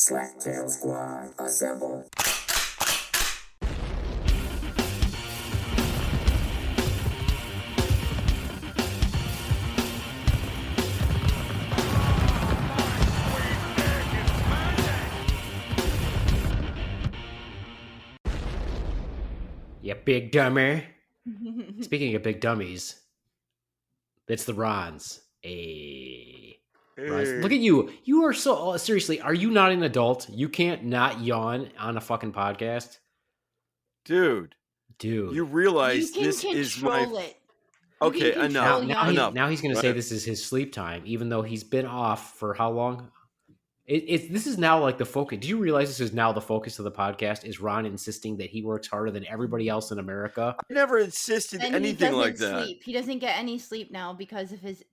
Slaptail Squad, assemble. You big dummy. Speaking of big dummies, it's the Rons. Look at you. You are so... seriously, are you not an adult? You can't not yawn on a fucking podcast? Dude. You realize you this is my... it. Okay, enough. Now he's going to say this is his sleep time, even though he's been off for how long? This is now like the focus. Do you realize this is now the focus of the podcast? Is Ron insisting that he works harder than everybody else in America? I never insisted anything like that. He doesn't get any sleep now because of his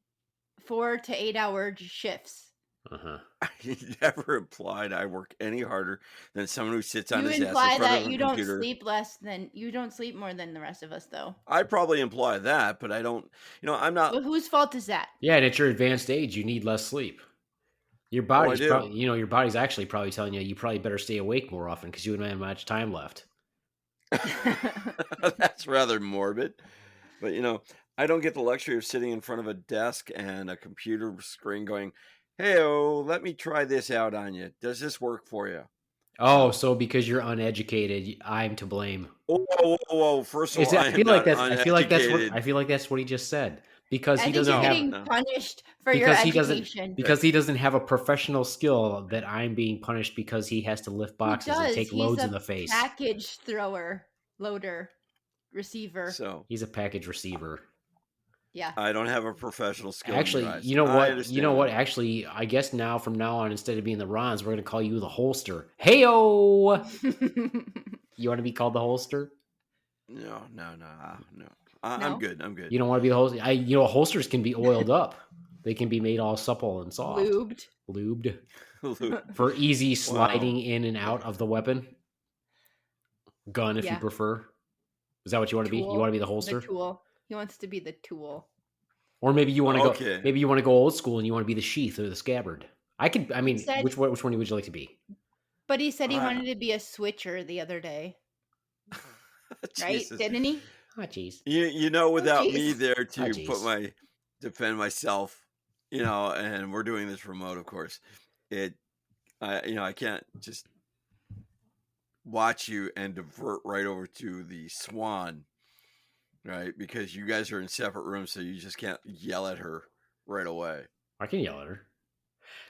4 to 8 hour shifts. I never implied I work any harder than someone who sits on his ass in front of a computer. You imply that you don't sleep more than the rest of us, though. I probably imply that, but I don't. I'm not. But whose fault is that? Yeah, and at your advanced age, you need less sleep. Your body's probably, your body's actually probably telling you probably better stay awake more often because you don't have much time left. That's rather morbid, but I don't get the luxury of sitting in front of a desk and a computer screen going, "Hey, let me try this out on you. Does this work for you?" Oh, so because you're uneducated, I'm to blame. Whoa! First of all, I feel like that's what he just said. Because he doesn't have punished for your education. Because he doesn't have a professional skill that I'm being punished because he has to lift boxes and take loads in the face. Package loader, receiver. So he's a package receiver. Yeah. I don't have a professional skill. Actually, you know what? You know what? Actually, I guess from now on, instead of being the Rons, we're going to call you the holster. Hey-o! You want to be called the holster? No. I'm good. You don't want to be the holster? Holsters can be oiled up. They can be made all supple and soft. Lubed. For easy sliding in and out of the weapon. Gun, if you prefer. Is that what you want to be? You want to be the holster? The tool. He wants to be the tool. Or maybe you want to go. Maybe you want to go old school and you want to be the sheath or the scabbard. Which one would you like to be? But he said he wanted to be a switcher the other day. Right? Didn't he? Oh, jeez. Without me there to defend myself, and we're doing this remote, of course. I can't just watch you and divert right over to the Swan. Right, because you guys are in separate rooms, so you just can't yell at her right away. I can yell at her.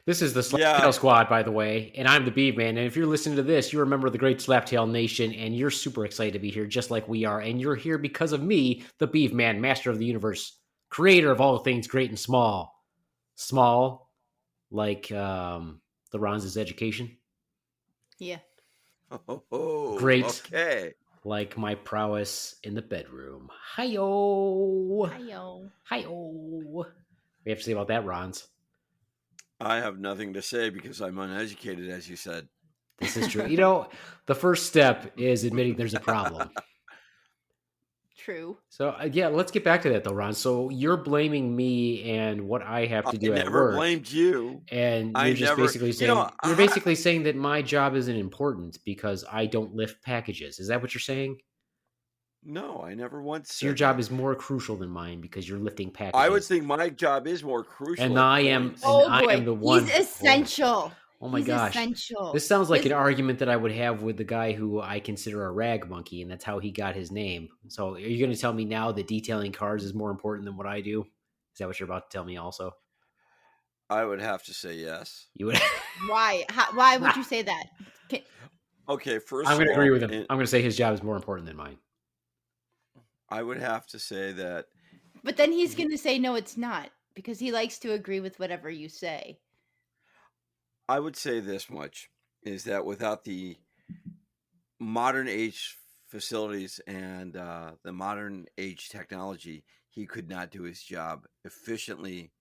This is the Slaptail Squad, by the way, and I'm the Beaveman. And if you're listening to this, you're a member of the Great Slaptail Nation, and you're super excited to be here, just like we are. And you're here because of me, the Beaveman, master of the universe, creator of all things great and small. Small, like the Ron's education. Yeah. Oh, great. Okay. Like my prowess in the bedroom. Hi-yo. Hi-yo. Hi-yo. We have to say about that, Rons. I have nothing to say because I'm uneducated, as you said. This is true. The first step is admitting there's a problem. True. So, let's get back to that, though, Ron. So you're blaming me and what I have to do at work. I never blamed you. And you're basically saying you're basically saying that my job isn't important because I don't lift packages. Is that what you're saying? No, I never once said your job is more crucial than mine because you're lifting packages. I would think my job is more crucial. And I am the one. He's essential. Oh my gosh. Essential. This sounds like an argument that I would have with the guy who I consider a rag monkey, and that's how he got his name. So are you going to tell me now that detailing cars is more important than what I do? Is that what you're about to tell me also? I would have to say yes. You would. Why? Why would you say that? Okay, first I'm going to agree with him. I'm going to say his job is more important than mine. I would have to say that. But then he's going to say, no, it's not, because he likes to agree with whatever you say. I would say this much, is that without the modern age facilities and the modern age technology, he could not do his job efficiently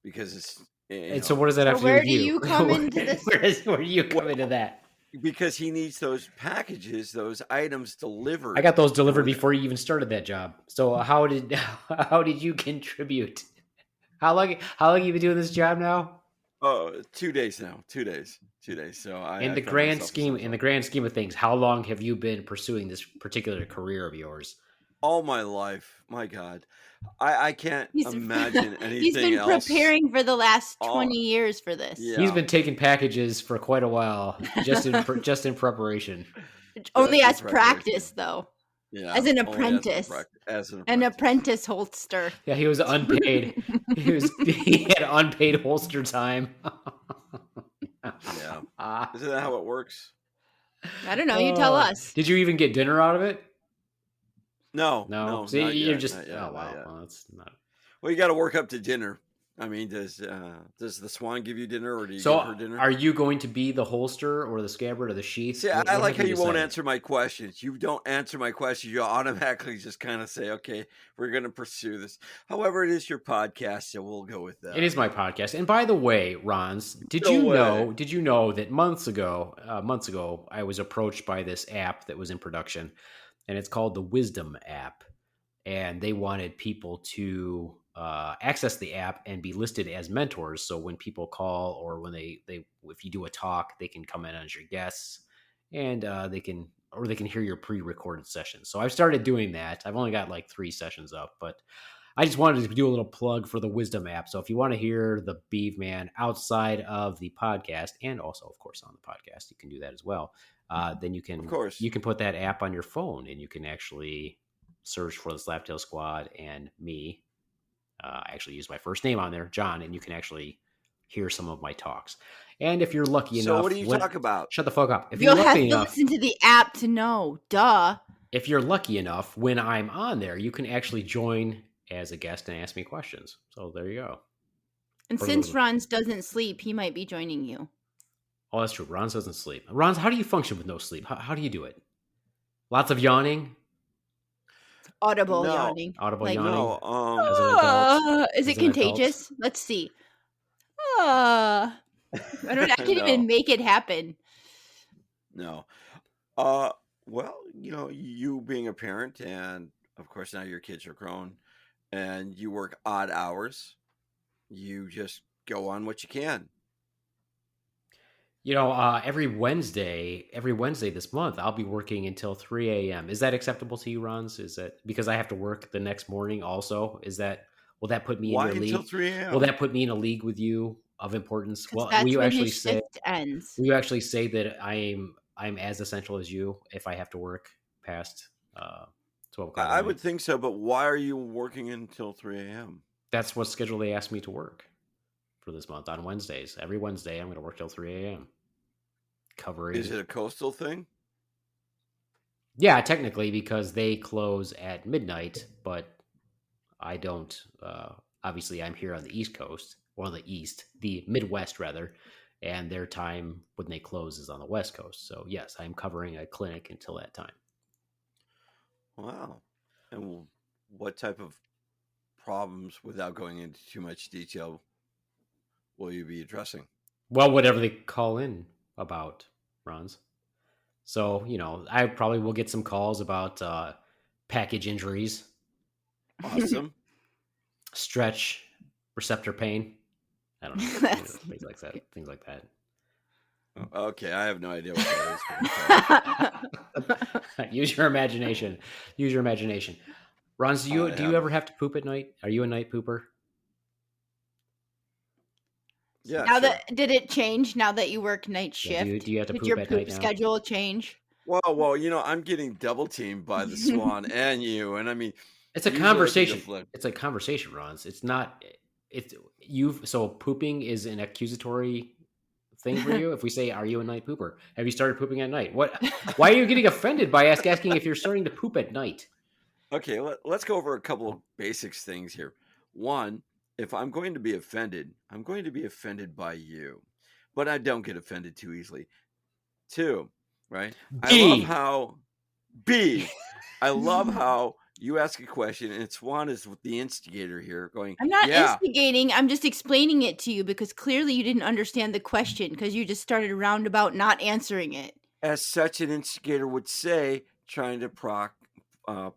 because it's... so what does that have to do with you? Where do you come into this? Where do you come into that? Because he needs those packages, those items delivered. I got those delivered before you even started that job. So how did you contribute? How long have you been doing this job now? Oh, 2 days now. 2 days. 2 days. So In the grand scheme of things, how long have you been pursuing this particular career of yours? All my life. My God. I can't imagine anything He's been else. preparing for the last 20 years for this. Yeah. He's been taking packages for quite a while, just in preparation. Only as practice, though. Yeah, as an apprentice. An apprentice holster. Yeah, he was unpaid. He had unpaid holster time. Yeah. Isn't that how it works? I don't know. You tell us. Did you even get dinner out of it? No. See, you're just. Not yet, oh wow, well, that's not. Well, you got to work up to dinner. I mean, does the Swan give you dinner, or do you give her dinner? Are you going to be the holster or the scabbard or the sheath? See, I like how you won't answer my questions. You don't answer my questions. You automatically just kind of say, "Okay, we're going to pursue this." However, it is your podcast, so we'll go with that. It is my podcast. And by the way, Rons, did you know that months ago, I was approached by this app that was in production, and it's called the Wisdom app, and they wanted people to access the app and be listed as mentors. So when people call, or when they if you do a talk, they can come in as your guests, and they can hear your pre-recorded sessions. So I've started doing that. I've only got like 3 sessions up, but I just wanted to do a little plug for the Wisdom app. So if you want to hear the Beaveman outside of the podcast, and also of course on the podcast, you can do that as well. Then you can put that app on your phone, and you can actually search for the Slaptail Squad and me. I actually use my first name on there, John, and you can actually hear some of my talks. And if you're lucky enough... So what do you talk about? Shut the fuck up. If you'll have to listen to the app to know. Duh. If you're lucky enough, when I'm on there, you can actually join as a guest and ask me questions. So there you go. And since Rons doesn't sleep, he might be joining you. Oh, that's true. Rons doesn't sleep. Rons, how do you function with no sleep? How do you do it? Lots of yawning? Audible yawning. Yawning. No. Is it contagious? Let's see. I can't even make it happen. No. Well, you being a parent, and of course now your kids are grown, and you work odd hours, you just go on what you can. Every Wednesday this month, I'll be working until 3 a.m. Is that acceptable to you, Rons? Is that because I have to work the next morning also? Will that put me in your league? Until 3 a.m.? Will that put me in a league with you of importance? Well, will you actually say that I'm as essential as you if I have to work past 12 o'clock? I would think so, but why are you working until 3 a.m.? That's what schedule they asked me to work for this month on Wednesdays. Every Wednesday, I'm going to work till 3 a.m. Covering. Is it a coastal thing? Yeah, technically, because they close at midnight, but I don't. Obviously, I'm here on the East Coast, or the Midwest rather, and their time when they close is on the West Coast. So yes, I'm covering a clinic until that time. Wow. And what type of problems, without going into too much detail, will you be addressing? Well, whatever they call in about, Rons. So, I probably will get some calls about package injuries. Awesome. Stretch receptor pain. I don't know. Things like that. Okay, I have no idea what that is. Use your imagination. Rons, do you ever have to poop at night? Are you a night pooper? Yeah. Did it change now that you work night shift? Yeah, do you have to did poop your at poop night now? schedule change? Well, I'm getting double teamed by the Swan and you, and I mean, it's a conversation. It's a conversation, Rons. It's not. So pooping is an accusatory thing for you. If we say, "Are you a night pooper? Have you started pooping at night?" Why are you getting offended by asking if you're starting to poop at night? Okay, let's go over a couple of basics things here. One, if I'm going to be offended, I'm going to be offended by you, but I don't get offended too easily. 2, right? I love how you ask a question, and Swan is the instigator here going, I'm not instigating. I'm just explaining it to you because clearly you didn't understand the question because you just started a roundabout not answering it. As such an instigator would say, trying to proctologist?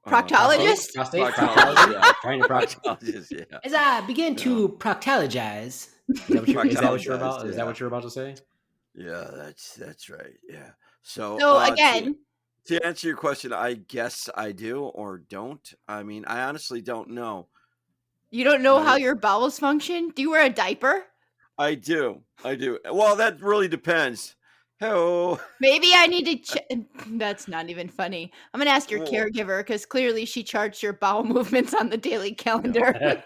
Proctologist, yeah. Trying to proctologist, yeah. As I begin to proctologize. Is that what you're Proctologized, about? Is that what you're about to say? Yeah, that's right. Yeah. So, So again, to answer your question, I guess I do or don't. I mean, I honestly don't know. you don't know how your bowels function? Do you wear a diaper? I do. Well, that really depends. Hello. Maybe I need to That's not even funny. I'm going to ask your Well, caregiver because clearly she charts your bowel movements on the daily calendar.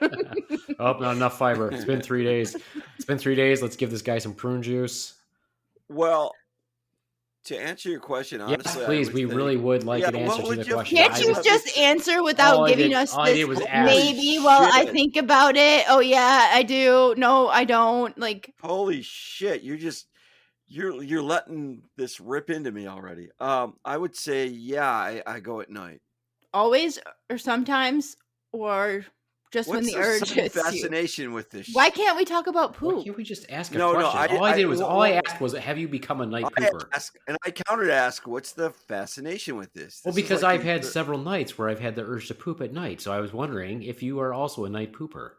Oh, not enough fiber. It's been 3 days. Let's give this guy some prune juice. well, to answer your question, Yes, honestly, please. We really would like an answer to the question. Can't you just answer without giving us all I this did was ask. maybe while I think about it? Oh yeah, I do. No, I don't. Like, holy shit, you're letting this rip into me already. I would say I go at night. always or sometimes or just when What's the the urge sudden hits you. fascination with this? Why can't we talk about Why poop? can't we just ask a No, question? All I asked was, have you become a night pooper? I countered ask, what's the fascination with this? Well, because I've had several nights where I've had the urge to poop at night, so I was wondering if you are also a night pooper.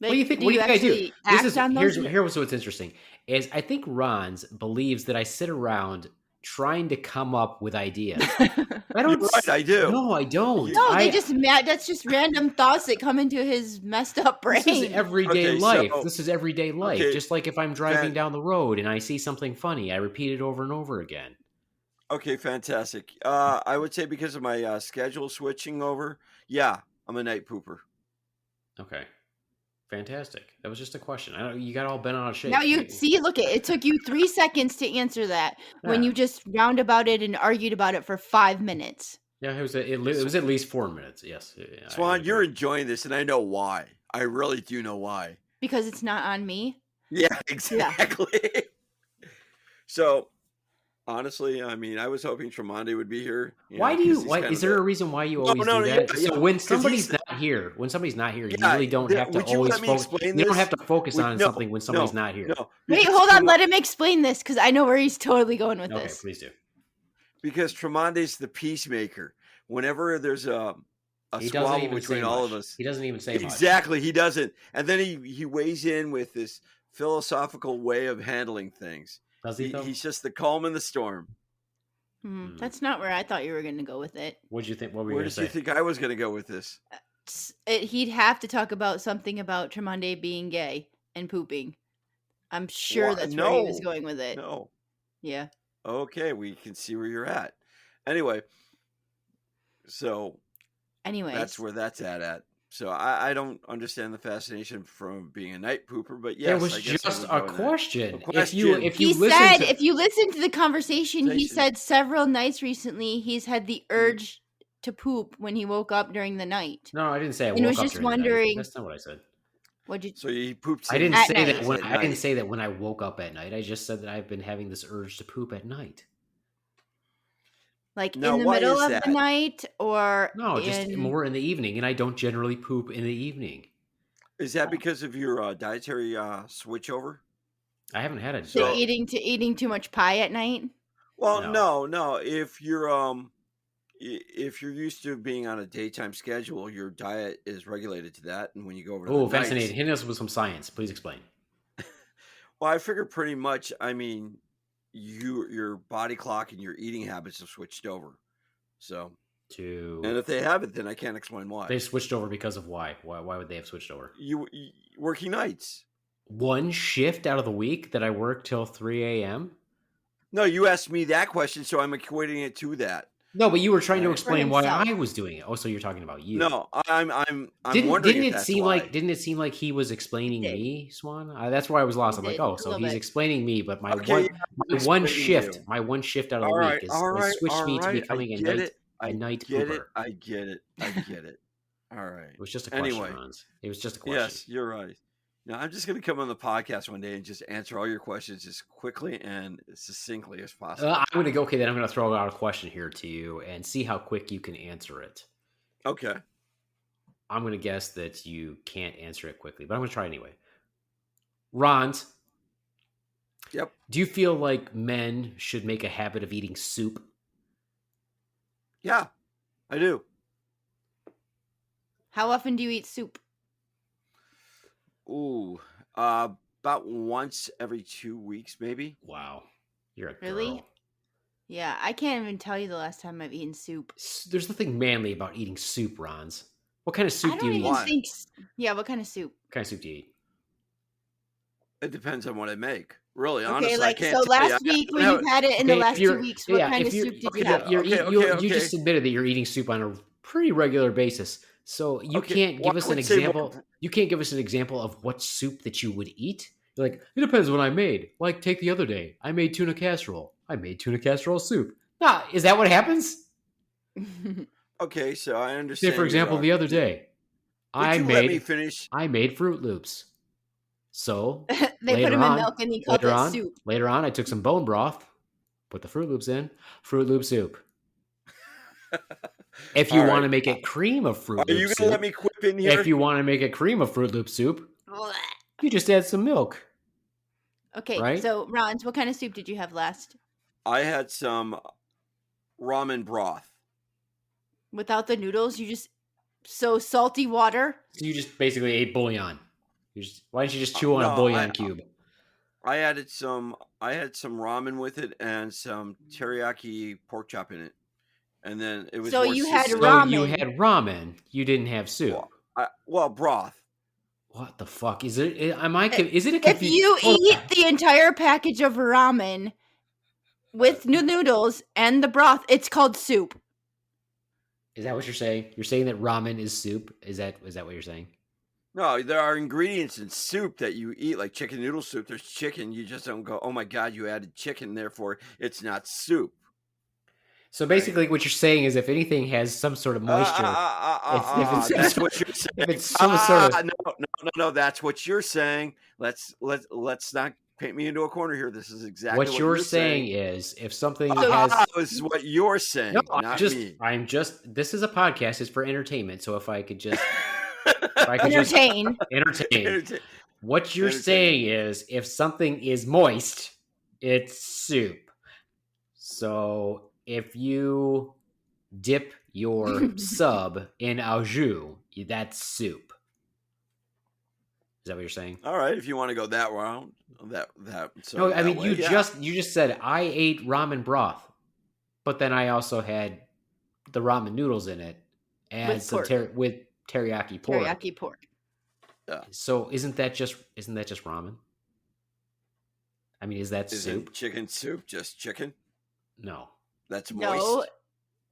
Like, What do you think? do What do you you think I do? act on those? Here's what's interesting is I think Ron's believes that I sit around trying to come up with ideas. I don't. You're right, I do. No, I don't. No, that's just random thoughts that come into his messed up brain. This is everyday life. This is everyday life. Okay. Just like if I'm driving down the road and I see something funny, I repeat it over and over again. Okay, fantastic. I would say because of my schedule switching over, I'm a night pooper. Okay. Fantastic. That was just a question. I know you got all bent out of shape. Now you see, look, it took you 3 seconds to answer that when you just roundabouted and argued about it for 5 minutes. Yeah, it was at least 4 minutes. Yes. Yeah, Swan, you're enjoying this, and I know why. I really do know why. Because it's not on me. Yeah, exactly. Yeah. So, honestly, I mean, I was hoping Tremonde would be here. Why do you? Why is there a reason why you always do that? Yeah, so when somebody's not here, you really don't have to always focus. You don't have to focus on something when somebody's not here. Wait, hold on. Let him explain this because I know where he's totally going with this. Okay, please do. Because Tremonde's the peacemaker. Whenever there's a squabble between all of us, he doesn't even say much. Exactly, he doesn't. And then he weighs in with this philosophical way of handling things. Does he? He's just the calm in the storm. That's not where I thought you were going to go with it. What'd you think? What were you Where going to say? did you think I was going to go with this? He'd have to talk about something about Tremonde being gay and pooping. I'm sure that's where he was going with it. No. Yeah. Okay, we can see where you're at. Anyway, that's where that's at. So I don't understand the fascination from being a night pooper, but yes, it was just a question. If you listen to the conversation, he said several nights recently he's had the urge to poop when he woke up during the night. No, I didn't say I woke up. I was just wondering. That's not what I said. So he pooped. I didn't say that. I didn't say that when I woke up at night. I just said that I've been having this urge to poop at night. Like now, in the middle of the night, or just more in the evening, and I don't generally poop in the evening. Is that because of your dietary switchover? I haven't had it. So eating too much pie at night? Well, no. If you're used to being on a daytime schedule, your diet is regulated to that, and when you go over to the fascinating! nights, Hit us with some science, please explain. Well, I figure pretty much. I mean, your body clock and your eating habits have switched over. So, and if they haven't, then I can't explain why. They've switched over because of why? Why would they have switched over? You working nights. One shift out of the week that I work till 3 a.m. No, you asked me that question, so I'm equating it to that. No, but you were trying to explain why I was doing it. Oh, so you're talking about you? No, I'm wondering. Didn't it seem like he was explaining me, Swan? That's why I was lost. I'm like, oh, so he's explaining me, but my one shift out of the week is switched me to becoming a night pooper. I get it. All right. It was just a question, Ron's. It was just a question. Yes, you're right. Now, I'm just going to come on the podcast one day and just answer all your questions as quickly and succinctly as possible. I'm going to go, then I'm going to throw out a question here to you and see how quick you can answer it. Okay. I'm going to guess that you can't answer it quickly, but I'm going to try anyway. Ron's. Yep. Do you feel like men should make a habit of eating soup? Yeah, I do. How often do you eat soup? Ooh, about once every 2 weeks, maybe. Wow, you're a Really? girl. Yeah, I can't even tell you the last time I've eaten soup. There's nothing manly about eating soup, Rons. What kind of I soup do don't you even eat? Why? think. Yeah, what kind of soup? What kind of soup do you eat? It depends on what I make. Really, Okay, honestly, I like can't so tell you. last week I when don't you've have. had it in the Okay, if last 2 you're weeks, what yeah, kind if of you're soup did you okay, have? but you're Okay, eat, okay, you okay. just admitted that you're eating soup on a pretty regular basis. So you Okay, can't well, give us I an would say more. example. You can't give us an example of what soup that you would eat. You're like, it depends what I made. Like, take the other day. I made tuna casserole. I made tuna casserole soup. Nah, is that what happens? Okay, so I Say, for understand your example, the other argument. day, Would I you let me made finish? I made Fruit Loops. So They put later them in on, milk and he called later it on, soup. later on, I took some bone broth, put the Fruit Loops in, Fruit Loop soup. If you All want right. to make it cream of Are Fruit you Loop gonna let soup, me quip in if here? you want to make a cream of Fruit Loop soup, Blech. you just add some milk, Okay, right? so Rons, what kind of soup did you have last? I had some ramen broth. Without the noodles, you just salty water. So you just basically ate bouillon. Why don't you just chew on a No, bouillon cube? I added some. I had some ramen with it and some teriyaki pork chop in it, and then it was So more you had seasoned. So you ramen. had ramen. You didn't have soup. Well, broth. What the fuck is it? Am I? Is it a If confusion? you eat the entire package of ramen with noodles and the broth, it's called soup. Is that what you're saying? You're saying that ramen is soup? Is that what you're saying? No, there are ingredients in soup that you eat, like chicken noodle soup. There's chicken. You just don't go, oh my God, you added chicken, therefore it's not soup. So basically, what you're saying is, if anything has some sort of moisture, if it's That's what you're saying. if it's some sort of No. That's what you're saying. Let's not paint me into a corner here. This is exactly what what you're you're saying saying. is, if something has This is what you're saying, no, not me. I'm just. This is a podcast. It's for entertainment. So if I could just Entertain. entertain. What you're Entertain. saying is, if something is moist, it's soup. So if you dip your sub in au jus, that's soup. Is that what you're saying? All right, if you want to go that round, No, I mean way, you just said I ate ramen broth, but then I also had the ramen noodles in it and With some pork. with teriyaki pork. Teriyaki pork. Yeah. So isn't that just ramen? I mean, is that Isn't soup? chicken soup just chicken? No. That's No, moist.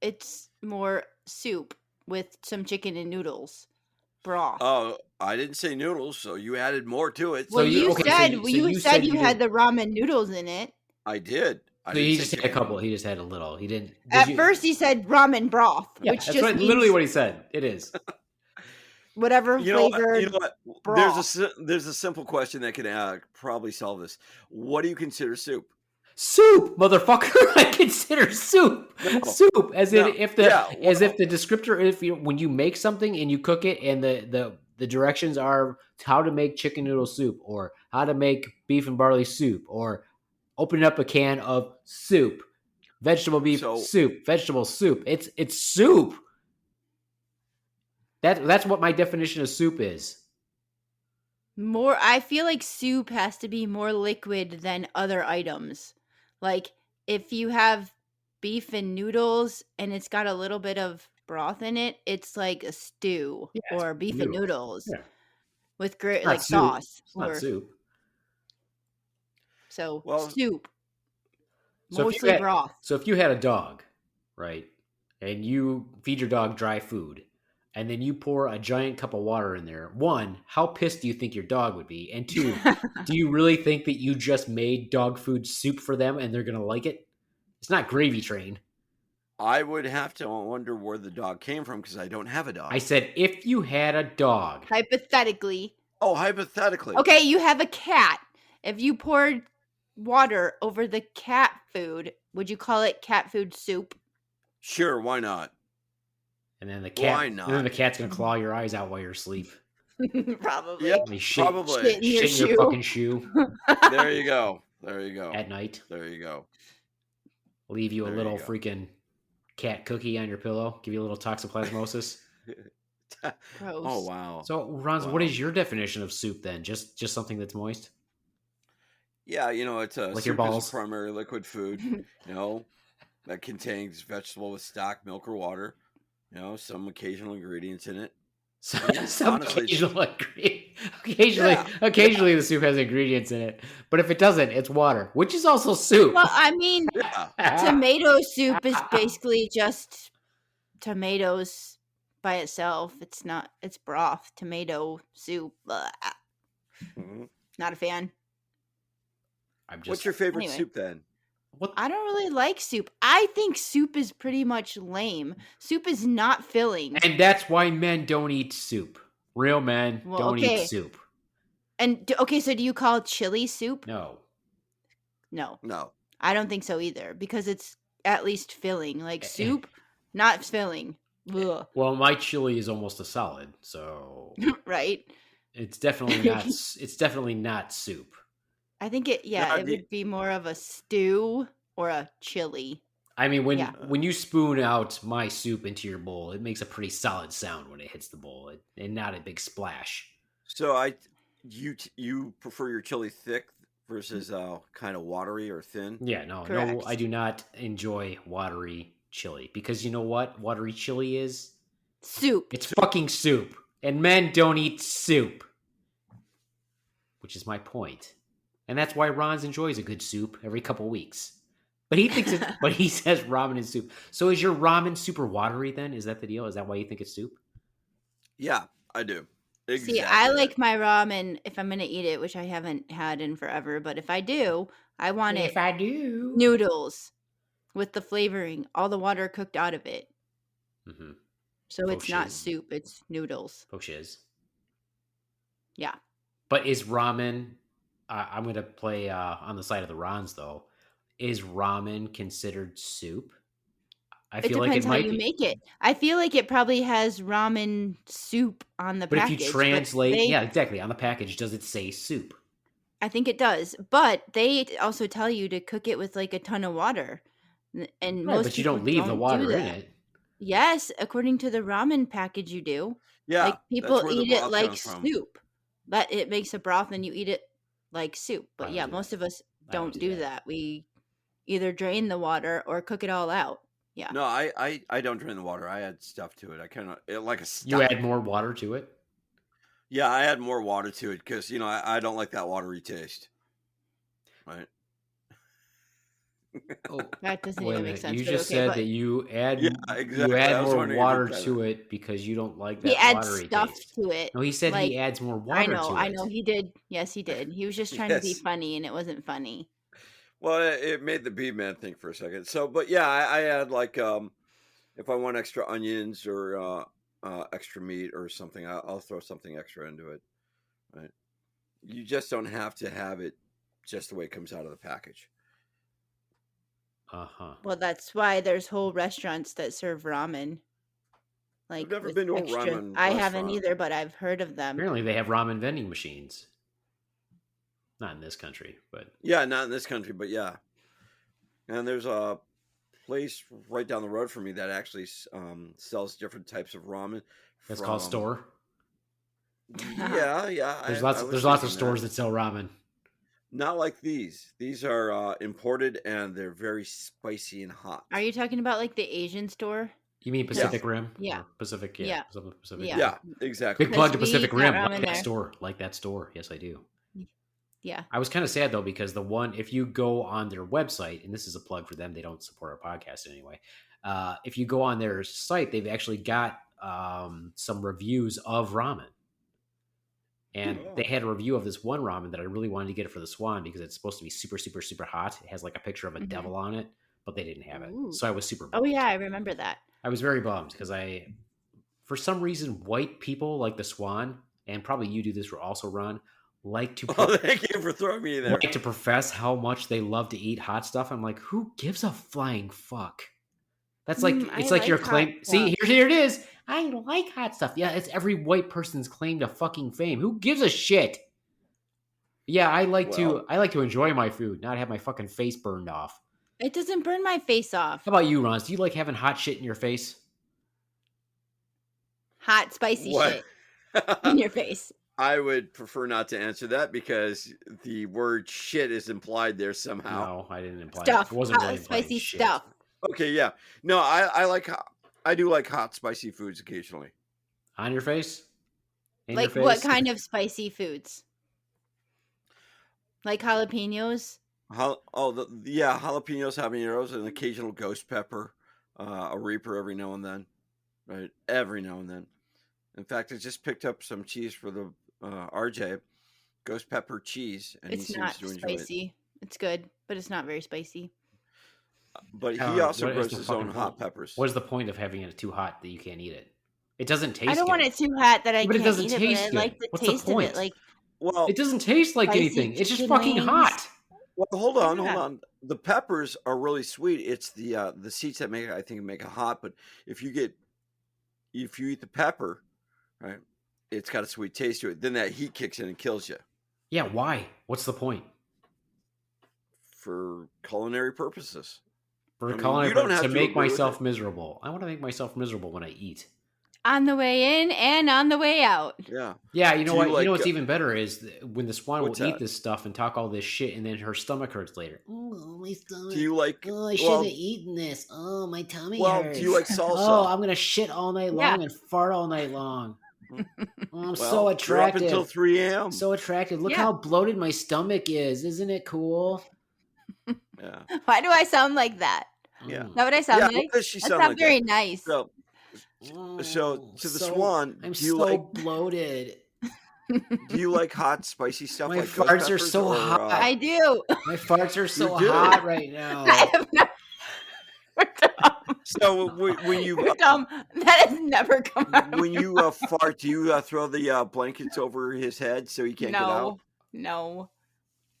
it's more soup with some chicken and noodles. Broth. Oh, I didn't say noodles, so you added more to it. Well, So you okay, so said you said you you had didn't- the ramen noodles in it. I did. I So didn't he say just had a chicken couple. noodles. He just had a little. He didn't. First, he said ramen broth, Yeah, which that's just right, means literally what he said. It is. whatever You know what? flavored You know what? broth. There's a simple question that can probably solve this. What do you consider soup? Soup, motherfucker! I consider soup soup as in if the if the descriptor when you make something and you cook it and the directions are how to make chicken noodle soup or how to make beef and barley soup or open up a can of soup, vegetable beef soup, vegetable soup. It's soup. That's what my definition of soup is. I feel like soup has to be more liquid than other items. Like if you have beef and noodles and it's got a little bit of broth in it, it's like a stew or beef and noodles with like sauce. It's not soup. So Well, soup. So Mostly broth. So if you had a dog, right, and you feed your dog dry food, and then you pour a giant cup of water in there, one, how pissed do you think your dog would be? And two, do you really think that you just made dog food soup for them and they're going to like it? It's not Gravy Train. I would have to wonder where the dog came from because I don't have a dog. I said if you had a dog. Hypothetically. Oh, hypothetically. Okay, you have a cat. If you poured water over the cat food, would you call it cat food soup? Sure, why not? And then the cat, why not? And then the cat's gonna claw your eyes out while you're asleep. Probably. Yeah, probably. Shit in your fucking shoe. There you go. At night. There you go. Leave you a little freaking cat cookie on your pillow. Give you a little toxoplasmosis. Gross. Oh wow. So, Ronz, what Wow. is your definition of soup then? Just something that's moist, Yeah, it's a like your soup is a balls. primary liquid food, that contains vegetable with stock, milk, or water. Some occasional ingredients in it. So, I mean, some honestly, occasionally, yeah, the soup has ingredients in it. But if it doesn't, it's water, which is also soup. Well, I mean, yeah. tomato soup is basically just tomatoes by itself. It's broth, tomato soup. Blah. Mhm. Not a fan. I'm just What's your favorite Anyway. soup then? what? I don't really like soup. I think soup is pretty much lame. Soup is not filling. And that's why men don't eat soup. Real men Well, don't eat okay. soup. And okay, so do you call chili soup? No. No, No. I don't think so either because it's at least filling. Like soup, not filling. Ugh. Well, my chili is almost a solid, so Right? it's definitely not. It's definitely not soup. I think it would be more of a stew or a chili. I mean, Yeah. when you spoon out my soup into your bowl, it makes a pretty solid sound when it hits the bowl, and not a big splash. So you prefer your chili thick versus kind of watery or thin? Yeah, no, Correct. I do not enjoy watery chili because you know what watery chili is? Soup. It's fucking soup, and men don't eat soup, which is my point. And that's why Ron's enjoys a good soup every couple weeks. But he thinks it. But he says ramen is soup. So is your ramen super watery? Then is that the deal? Is that why you think it's soup? Yeah, I do. Exactly. See, I like my ramen if I'm gonna eat it, which I haven't had in forever. But if I do, I want it I do, noodles with the flavoring, all the water cooked out of it. Mm-hmm. So it's not shiz. soup; it's noodles. Shiz. Yeah. But is ramen? I'm going to play on the side of the Rons though. Is ramen considered soup? I It feel like depends it how might you be. make it. I feel like it probably has ramen soup on the But package. if you translate, they, yeah, exactly. On the package, does it say soup? I think it does. But they also tell you to cook it with like a ton of water. And Right, most but you people don't leave the do water in that. it. Yes, according to the ramen package, you do. Yeah, Like that's people where the eat it broth like comes from. soup. But it makes a broth and you eat it like soup. I But don't yeah, do most that. of us I don't don't do do that. We either drain the water or cook it all out. Yeah. No, I don't drain the water. I add stuff to it. I kind of like a stock. You add more water to it. Yeah, I add more water to it because I don't like that watery taste. Right. Oh, That doesn't wait a even make minute. sense. You but just okay, said but that you add Yeah, exactly. you I add was more wondering if water you'd try to that. it because you don't like he that adds watery stuff taste. to it. No, he said Like he adds more I water know, to I it. know. He did. Yes, he did. He was just trying to be Yes. funny, and it wasn't funny. Well, it made the Beaveman think for a second. So, but yeah, I add like if I want extra onions or extra meat or something, I'll throw something extra into it. Right. You just don't have to have it just the way it comes out of the package. Uh-huh. Well, that's why there's whole restaurants that serve ramen. Like I've never with been to a extra. ramen I haven't restaurant. either, but I've heard of them. Apparently they have ramen vending machines. Not in this country, but Yeah, not in this country, but yeah. And there's a place right down the road from me that actually sells different types of ramen. that's called store. Yeah. There's I was lots of thinking stores that sell ramen. Not like these. These are imported and they're very spicy and hot. Are you talking about like the Asian store? You mean Pacific Rim? Yeah. Or Pacific, Yeah. Pacific. Yeah. Yeah, exactly. Big plug to Because we Pacific got Rim. ramen Like that there. store. Like that store. Yes, I do. Yeah. I was kind of sad though because the one, if you go on their website, and this is a plug for them, they don't support our podcast anyway. If you go on their site, they've actually got some reviews of ramen, and they had a review of this one ramen that I really wanted to get it for the Swan because it's supposed to be super, super, super hot. It has like a picture of a Mhm. devil on it, but they didn't have it, Ooh. so I was super Oh bummed. yeah, I remember that. I was very bummed because for some reason, white people like the Swan, and probably you do this also, Ron, like to Oh, thank you for throwing me in there. like to profess how much they love to eat hot stuff. I'm like, who gives a flying fuck? That's like I it's like your like claim. hot See, stuff. here it is. I like hot stuff. Yeah, it's every white person's claim to fucking fame. Who gives a shit? Yeah, I like to enjoy my food, not have my fucking face burned off. It doesn't burn my face off. How about you, Ron? Do you like having hot shit in your face? hot, spicy What? shit in your face. I would prefer not to answer that because the word shit is implied there somehow. No, I didn't imply Stuff. it. It wasn't Hot, really implying spicy shit. stuff. Okay, yeah. No, I do like hot, spicy foods occasionally. On your face? In Like your what face? kind of spicy foods? Like jalapenos? Jalapenos, habaneros, an occasional ghost pepper, a reaper every now and then, right? Every now and then. In fact, I just picked up some cheese for the RJ, ghost pepper cheese, and It's he not seems to enjoy it. spicy. It's good, but it's not very spicy. But he also what is grows the his own fucking hot point? peppers. What is the point of having it too hot that you can't eat it? It doesn't taste I don't good. want it too hot that I But it can't doesn't eat it, taste but I like good. the What's the taste of point? it. Like Well, It doesn't taste like spicy anything. It's just chicken fucking wings. hot. well, hold on. Yeah. The peppers are really sweet. It's the seeds that make it hot. But if you eat the pepper, right, it's got a sweet taste to it. Then that heat kicks in and kills you Yeah, why? What's the point? for culinary purposes. For I mean, culinary you don't purposes, have to to make agree with myself it. miserable. I want to make myself miserable when I eat. On the way in and on the way out. Yeah. Yeah, you know Do what? you You like, know what's even better is when the swan will what's eat that? this stuff and talk all this shit, and then her stomach hurts later. Oh, my stomach. Do you like? Oh, I shouldn't have eaten this. Oh, my tummy Well, hurts. do you like Oh, salsa? I'm gonna shit all night Yeah. long and fart all night long. Oh, I'm so Well, you're up attractive. until 3 a.m. So attractive. Look Yeah. how bloated my stomach is. Isn't it cool? Yeah. Why do I sound like that? Yeah. Is that what I sound Yeah. like? What does she That's sound not like very that? nice. So Oh, to the so- swan, I'm do you so like bloated. do you like hot, spicy stuff My like ghost farts are peppers so or, hot. I do. My farts are so do? hot right now. I have no. We're dumb. So when you We're dumb. That has never come out. when you fart, do you throw the blankets over his head so he can't get out? No.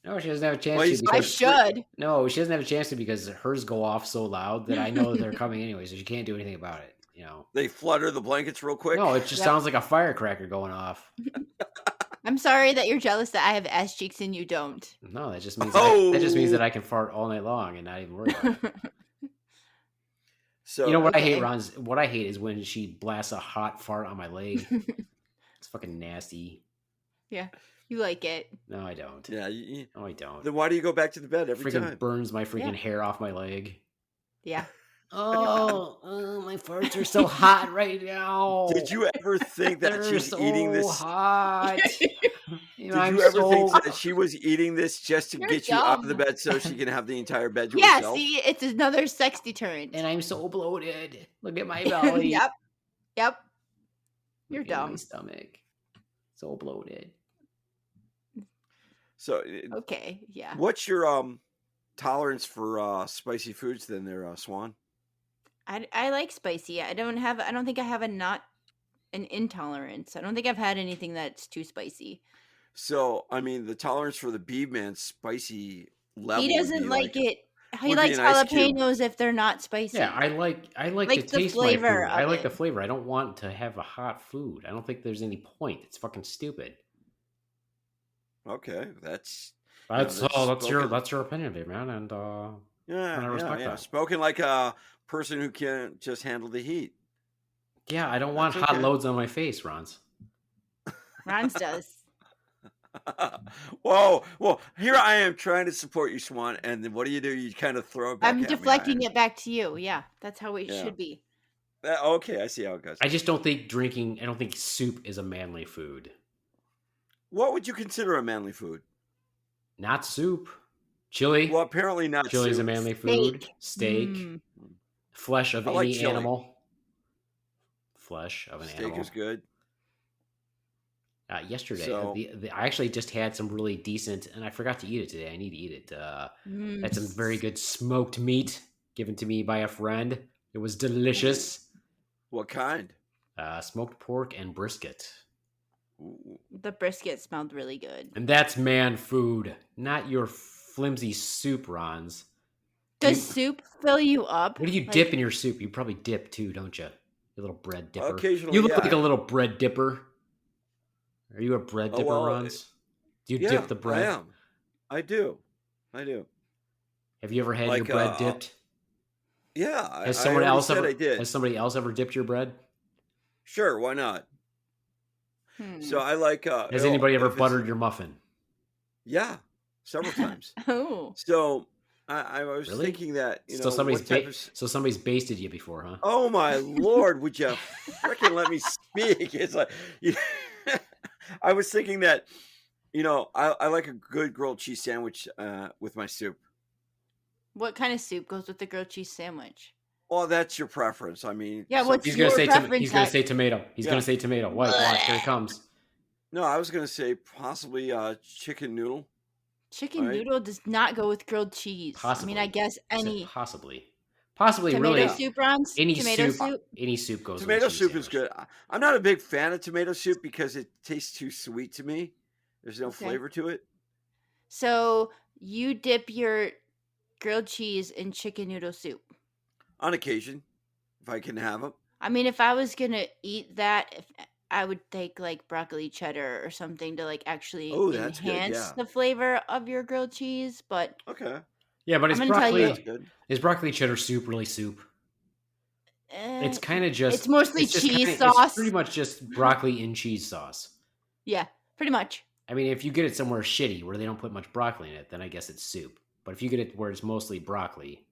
No, she doesn't have a chance Well, to. he's I Because, should. no, she doesn't have a chance to because hers go off so loud that I know that they're coming anyway, so she can't do anything about it. You know. They flutter the blankets real quick. No, it just Yep. sounds like a firecracker going off. I'm sorry that you're jealous that I have ass cheeks and you don't. No, that just means Oh. that I can fart all night long and not even worry about it. So You know what I hate, Okay. Ron's? What I hate is when she blasts a hot fart on my leg. It's fucking nasty. Yeah, you like it. No, I don't. yeah, No, I don't. then why do you go back to the bed every Freaking time? burns my freaking Yeah. hair off my leg. Yeah. Oh, my farts are so hot right now. Did you ever think that They're she's so eating this? hot. Did I'm you ever so think that she was eating this just to You're get you out of the dumb. bed so she can have the entire bed to Yeah, herself? see, it's another sex deterrent. and I'm so bloated. Look at my belly. Yep. You're Look at my dumb. stomach. So bloated. So, Okay, yeah. what's your tolerance for spicy foods then, there, Swan? I like spicy. I don't think I have an intolerance. I don't think I've had anything that's too spicy. So, I mean, the tolerance for the Beaveman spicy level. He would doesn't be like it. He would be likes an ice cube. jalapenos if they're not spicy. Yeah, I like Like to the taste flavor my food. I of like the it. flavor. I don't want to have a hot food. I don't think there's any point. It's fucking stupid. Okay, that's That's that's spoken- that's your opinion, babe, man. And I respect that. Spoken like a person who can't just handle the heat. yeah, I don't want That's hot okay. loads on my face, Ron's. Ron's does. Whoa, well, here I am trying to support you, Swan, and then what do? You kind of throw it back. I'm at me. deflecting it back to you. Yeah, that's how it Yeah. should be. Okay, I see how it goes. I just don't think I don't think soup is a manly food. What would you consider a manly food? Not soup. Chili. Well, apparently not. Chili is a soup. manly food. Steak. Steak. Flesh of I like any chili. animal. Flesh of an Steak animal. is good. Yesterday, So- I actually just had some really decent, and I forgot to eat it today. I need to eat it. Had some very good smoked meat given to me by a friend. It was delicious. What kind? Smoked pork and brisket. Ooh. The brisket smelled really good. And that's man food, not your flimsy soup, Rons. Does You- soup fill you up? What do you Like, dip in your soup? You probably dip too, don't you? You little bread dipper. Occasionally, You look yeah. like a little bread dipper. Are you a bread Oh, dipper, well, Rons? Do you Yeah, dip the I bread? am. I do. Have you ever had your Like, bread dipped? Yeah. Has I someone already else said ever? I did. Has somebody else ever dipped your bread? Sure, why not? So I like. Has anybody ever if it's- buttered your muffin? Yeah, several times. Oh. So I was Really? thinking that So somebody's what type of. so somebody's basted you before, huh? Oh my lord! Would you freaking let me speak? It's like I was thinking that I like a good grilled cheese sandwich with my soup. What kind of soup goes with the grilled cheese sandwich? Well, that's your preference. I mean, Yeah, what's He's some gonna your say preference? he's gonna say tomato. He's Yeah. gonna say tomato. Watch, here it comes. No, I was gonna say possibly chicken noodle. Chicken Right. noodle does not go with grilled cheese. Possibly. I mean, I guess I said any possibly, tomato really soup, Ron's? any Tomato soup. soup? Any soup goes. Tomato with a cheese soup is sandwich. good. I'm not a big fan of tomato soup because it tastes too sweet to me. There's no Okay. flavor to it. So you dip your grilled cheese in chicken noodle soup. On occasion, if I can have them. I mean, if I was gonna eat that, I would take like broccoli cheddar or something to like actually Oh, that's good, enhance yeah. the flavor of your grilled cheese. But Okay. Yeah, but I'm is gonna tell you- That's good. broccoli cheddar soup really soup? It's kind of just it's mostly just cheese It's sauce. pretty much just broccoli and cheese sauce. Yeah, pretty much. I mean, if you get it somewhere shitty where they don't put much broccoli in it, then I guess it's soup. But if you get it where it's mostly broccoli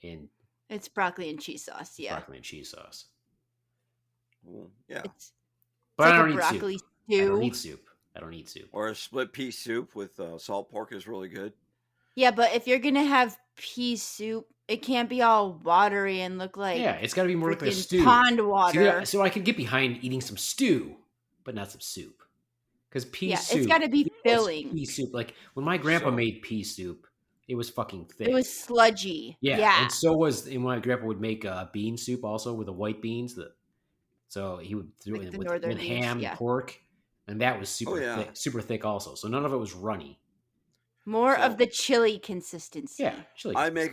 and It's broccoli and cheese sauce. Yeah, broccoli and cheese sauce. Well, yeah. it's But I like don't a eat broccoli soup. I don't stew. eat soup. I don't eat soup. Or a split pea soup with salt pork is really good. Yeah, but if you're gonna have pea soup, it can't be all watery and look like Yeah, it's got to be more like a freaking stew. pond So, water. yeah, so I could get behind eating some stew, but not some soup. Because pea Yeah, soup. it's got to be you know, filling. Pea soup. Like when my grandpa So- made pea soup, it was fucking thick. It was sludgy. Yeah, and so was and my grandpa would make bean soup also with the white beans. So he would do Like it the with northern beans, ham yeah. and pork, and that was yeah. super thick also. So none of it was runny. More So- of the chili consistency. Yeah, chili. I make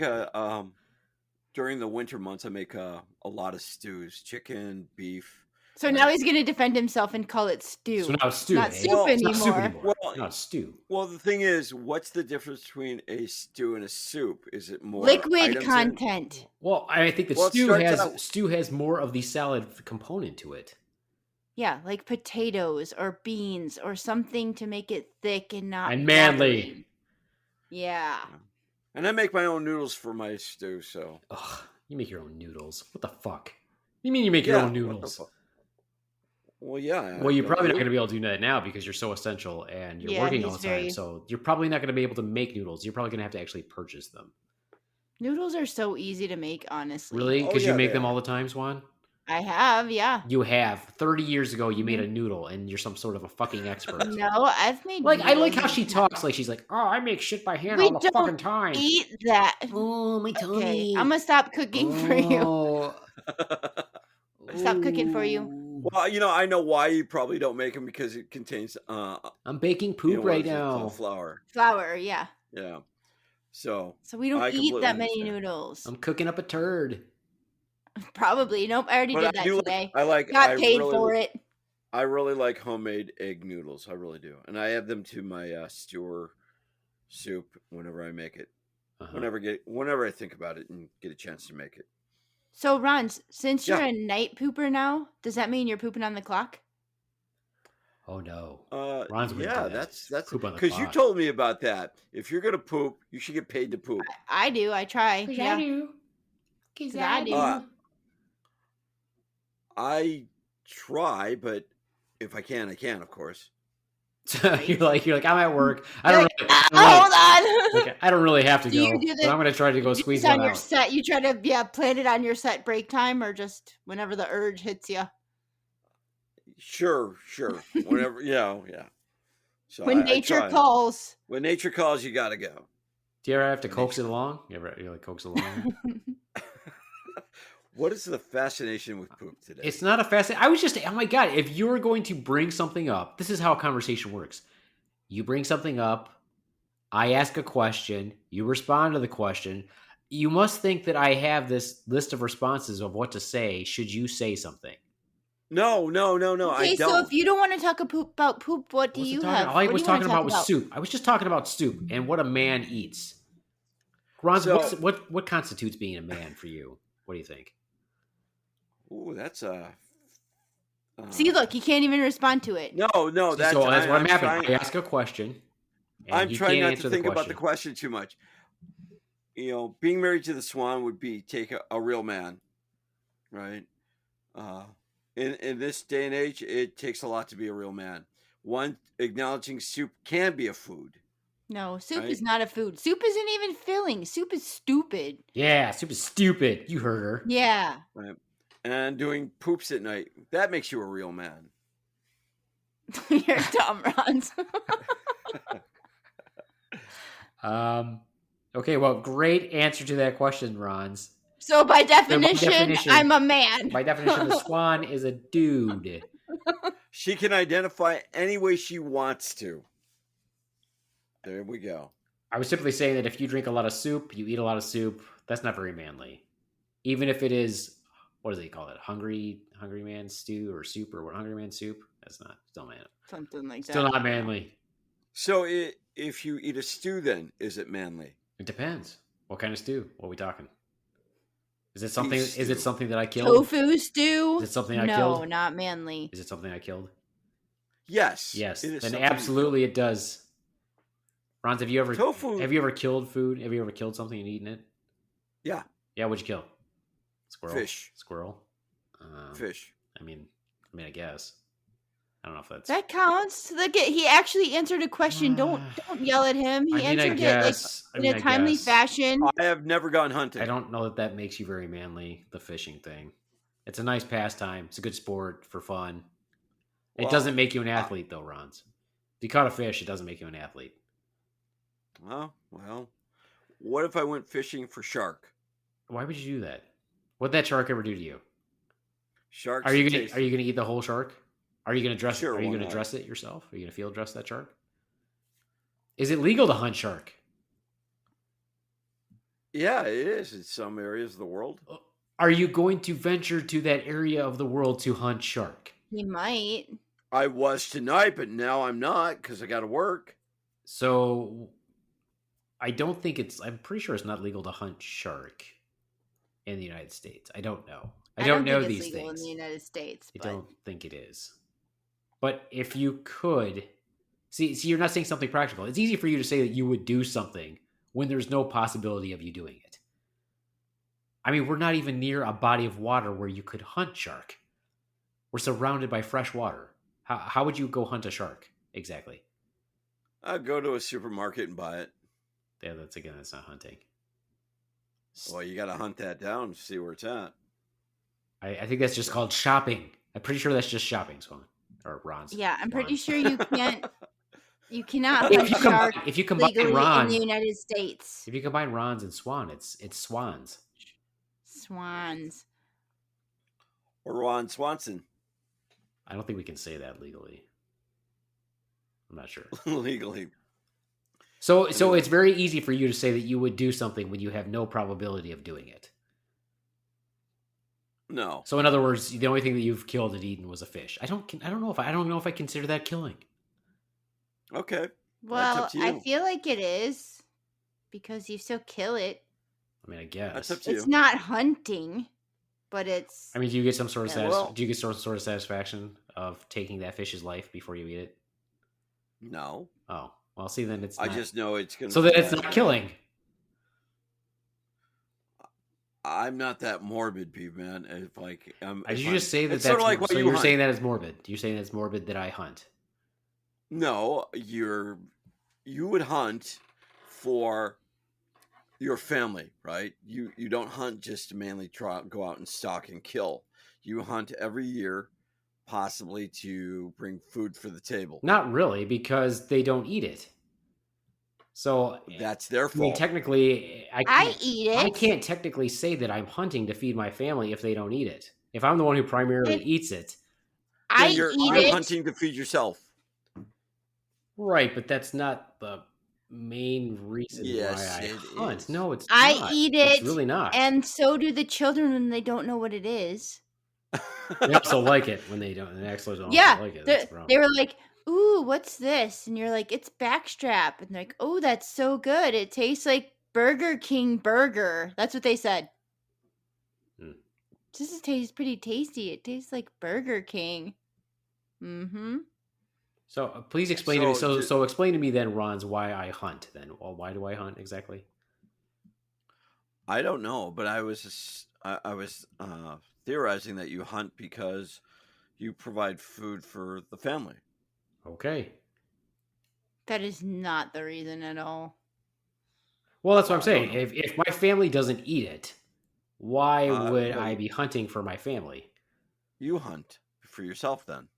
during the winter months I make a lot of stews, chicken, beef. So now he's going to defend himself and call it stew. So now it's stew. Not eh? soup Well, It's not soup anymore. anymore. Well, No, it's stew. Well, the thing is, what's the difference between a stew and a soup? Is it more Liquid items in- content. Well, I think the Well, it starts stew has more of the salad component to it. Yeah, like potatoes or beans or something to make it thick and not And manly. watery. Yeah. And I make my own noodles for my stew, so. Ugh, you make your own noodles. What the fuck? You mean you make your Yeah, own what the noodles? fuck? Well, yeah. Well, you're don't probably not you? going to be able to do that now because you're so essential and you're Yeah, working all he's the time. very- So you're probably not going to be able to make noodles. You're probably going to have to actually purchase them. Noodles are so easy to make, honestly. Really? Oh, Because you yeah, make they them are. all the time, Swan? I have, yeah. You have. 30 years ago, you made Mm-hmm. a noodle and you're some sort of a fucking expert. No, I've made Like, I like noodles how she in the talks. Like, she's like, oh, I make shit by hand We all the don't fucking time. Eat that. Oh, my Okay, tummy. I'm gonna stop cooking for you. Oh. Stop cooking for you. Ooh. Well, I know why you probably don't make them because it contains I'm baking poop what right is it called? now. Flour. Flour, yeah. Yeah. So So we don't I eat completely that many understand. noodles. I'm cooking up a turd. Probably. Nope, I already But did I that do today. I Got paid really, for it. I really like homemade egg noodles. I really do, and I add them to my stew or soup whenever I make it. Uh-huh. Whenever I think about it and get a chance to make it. So, Ron, since you're Yeah. a night pooper now, does that mean you're pooping on the clock? Oh, no. Uh, Ron's gonna yeah, do that. that's Poop on the because you clock. told me about that. If you're gonna poop, you should get paid to poop. I do. I try. Yeah. do. 'Cause I do. I try, but if I can, I can, of course. So you're like, I'm at work. I You're don't like, really, hold on. like, I don't really have to Do you go, do but the- I'm going to try to go Is squeeze this on one your out. set? You try to plan it on your set break time, or just whenever the urge hits you. Sure. Whenever, yeah. So When I nature try. calls. When nature calls, you gotta go. Do you ever have to coax it along? You like coax it along? What is the fascination with poop today? It's not a fast. I was just, oh my God, if you're going to bring something up, this is how a conversation works. You bring something up, I ask a question, you respond to the question. You must think that I have this list of responses of what to say should you say something. No. Okay, I don't. so if you don't want to talk about poop, what do Wasn't you talking- have? All I What do was you wanna talking talk about was soup. I was just talking about soup and what a man eats. Ron, So- what constitutes being a man for you? What do you think? Ooh, that's a See, look, he can't even respond to it. No, that's what I'm having. I ask a question. And I'm trying not to think about the question too much. Being married to the Swan would be take a real man, right? In this day and age, it takes a lot to be a real man. One, acknowledging soup can be a food. No, soup is not a food. Soup isn't even filling. Soup is stupid. Yeah, soup is stupid. You heard her. Yeah. Right. And doing poops at night, that makes you a real man. You're dumb, Rons. Okay, well, great answer to that question, Rons. So by definition, I'm a man. By definition, the Swan is a dude. She can identify any way she wants to. There we go. I was simply saying that if you drink a lot of soup, you eat a lot of soup, that's not very manly. Even if it is, what do they call it? Hungry man stew or soup or what? Hungry man soup? That's not still man. Something like that. Still not manly. So if you eat a stew, then is it manly? It depends. What kind of stew? What are we talking? Is it something? Is it something that I killed? Tofu stew? Is it something I killed? No, not manly. Is it something I killed? Yes. Yes. Then absolutely it does. Rons, have you ever killed food? Have you ever killed something and eaten it? Yeah. Yeah. What'd you kill? Squirrel. Fish. Squirrel. Fish. I mean, I guess. I don't know if that counts. Look at he actually answered a question. Don't yell at him. He answered it in a timely fashion. I have never gone hunting. I don't know that makes you very manly. The fishing thing. It's a nice pastime. It's a good sport for fun. It doesn't make you an athlete, though, Rons. If you caught a fish, it doesn't make you an athlete. Well, what if I went fishing for shark? Why would you do that? What'd that shark ever do to you? Sharks. Are you gonna eat the whole shark? Are you gonna dress it? Are you gonna not? dress it yourself? Are you gonna field dress that shark? Is it legal to hunt shark? Yeah, it is in some areas of the world. Are you going to venture to that area of the world to hunt shark? He might. I was tonight, but now I'm not because I got to work. So, I don't think I'm pretty sure it's not legal to hunt shark in the United States. I don't know. I don't know these things. In the United States. I don't think it is. But if you could see, you're not saying something practical. It's easy for you to say that you would do something when there's no possibility of you doing it. I mean, we're not even near a body of water where you could hunt shark. We're surrounded by fresh water. How would you go hunt a shark exactly? I'll go to a supermarket and buy it. Yeah, that's not hunting. Well, you got to hunt that down to see where it's at. I think that's just called shopping. I'm pretty sure that's just shopping, Swan. Or Ron's. Yeah, I'm pretty sure you can't. You cannot hunt shark if you combine legally Ron, in the United States. If you combine Ron's and Swan, it's swans. Swans. Or Ron Swanson. I don't think we can say that legally. I'm not sure. Legally. So it's very easy for you to say that you would do something when you have no probability of doing it. No. So in other words, the only thing that you've killed and eaten was a fish. I don't know if I consider that killing. Okay. Well, I feel like it is because you still kill it. I mean, I guess that's up to you. It's not hunting, but it's. I mean, do you get some sort of satisfaction of taking that fish's life before you eat it? No. Oh, well, see, then it's. I just know it's gonna. So then it's not killing. I'm not that morbid, Beaveman. If like, did you just say that? That's sort of like what you're saying that it's morbid. You're saying it's morbid that I hunt. No, you would hunt for your family, right? You don't hunt just to mainly go out and stalk and kill. You hunt every year, possibly to bring food for the table. Not really, because they don't eat it. So that's their fault. I mean, technically, I eat it. I can't technically say that I'm hunting to feed my family if they don't eat it. If I'm the one who primarily eats it, you're hunting to feed yourself. Right, but that's not the main reason why I hunt. No, it's not. I eat it. It's really not. And so do the children when they don't know what it is. They also like it when they don't. They actually don't like it. They were like, "Ooh, what's this?" And you're like, "It's backstrap." And they're like, "Oh, that's so good. It tastes like Burger King burger." That's what they said. This tastes pretty tasty. It tastes like Burger King. Mm-hmm. So please explain to me. So, So explain to me then, Ron's, why I hunt. Then, well, why do I hunt exactly? I don't know, but I was theorizing that you hunt because you provide food for the family. Okay. That is not the reason at all. Well, that's what I'm Well, I don't saying. know. If my family doesn't eat it, why would Well, I be hunting for my family? you hunt for yourself then.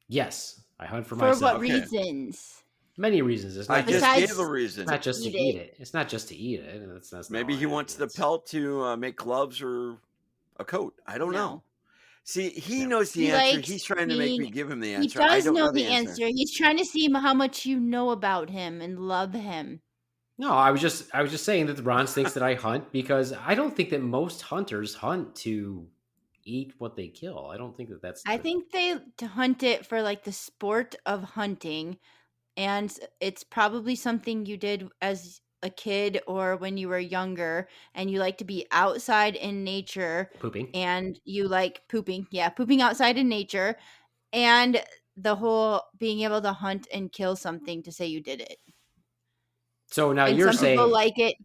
Yes, I hunt for For myself. what Okay. reasons? Many reasons. It's I not just just gave a Besides- reason. it's not just to eat eat it. it. It's not just to eat it. That's Maybe not he what wants the happens. pelt to make gloves or a coat. I don't know. No. See, he Yeah. knows the He answer. likes He's trying to make me being- give him the He answer. I does don't know the the answer. He's trying to see how much you know about him and love him. No, I was just saying that Ron thinks that I hunt because I don't think that most hunters hunt to eat what they kill. I don't think that that's. I think they hunt it for like the sport of hunting, and it's probably something you did as a kid or when you were younger, and you like to be outside in nature, pooping. and you like pooping. Yeah, pooping outside in nature, and the whole being able to hunt and kill something to say you did it. So now And you're some people saying. like it.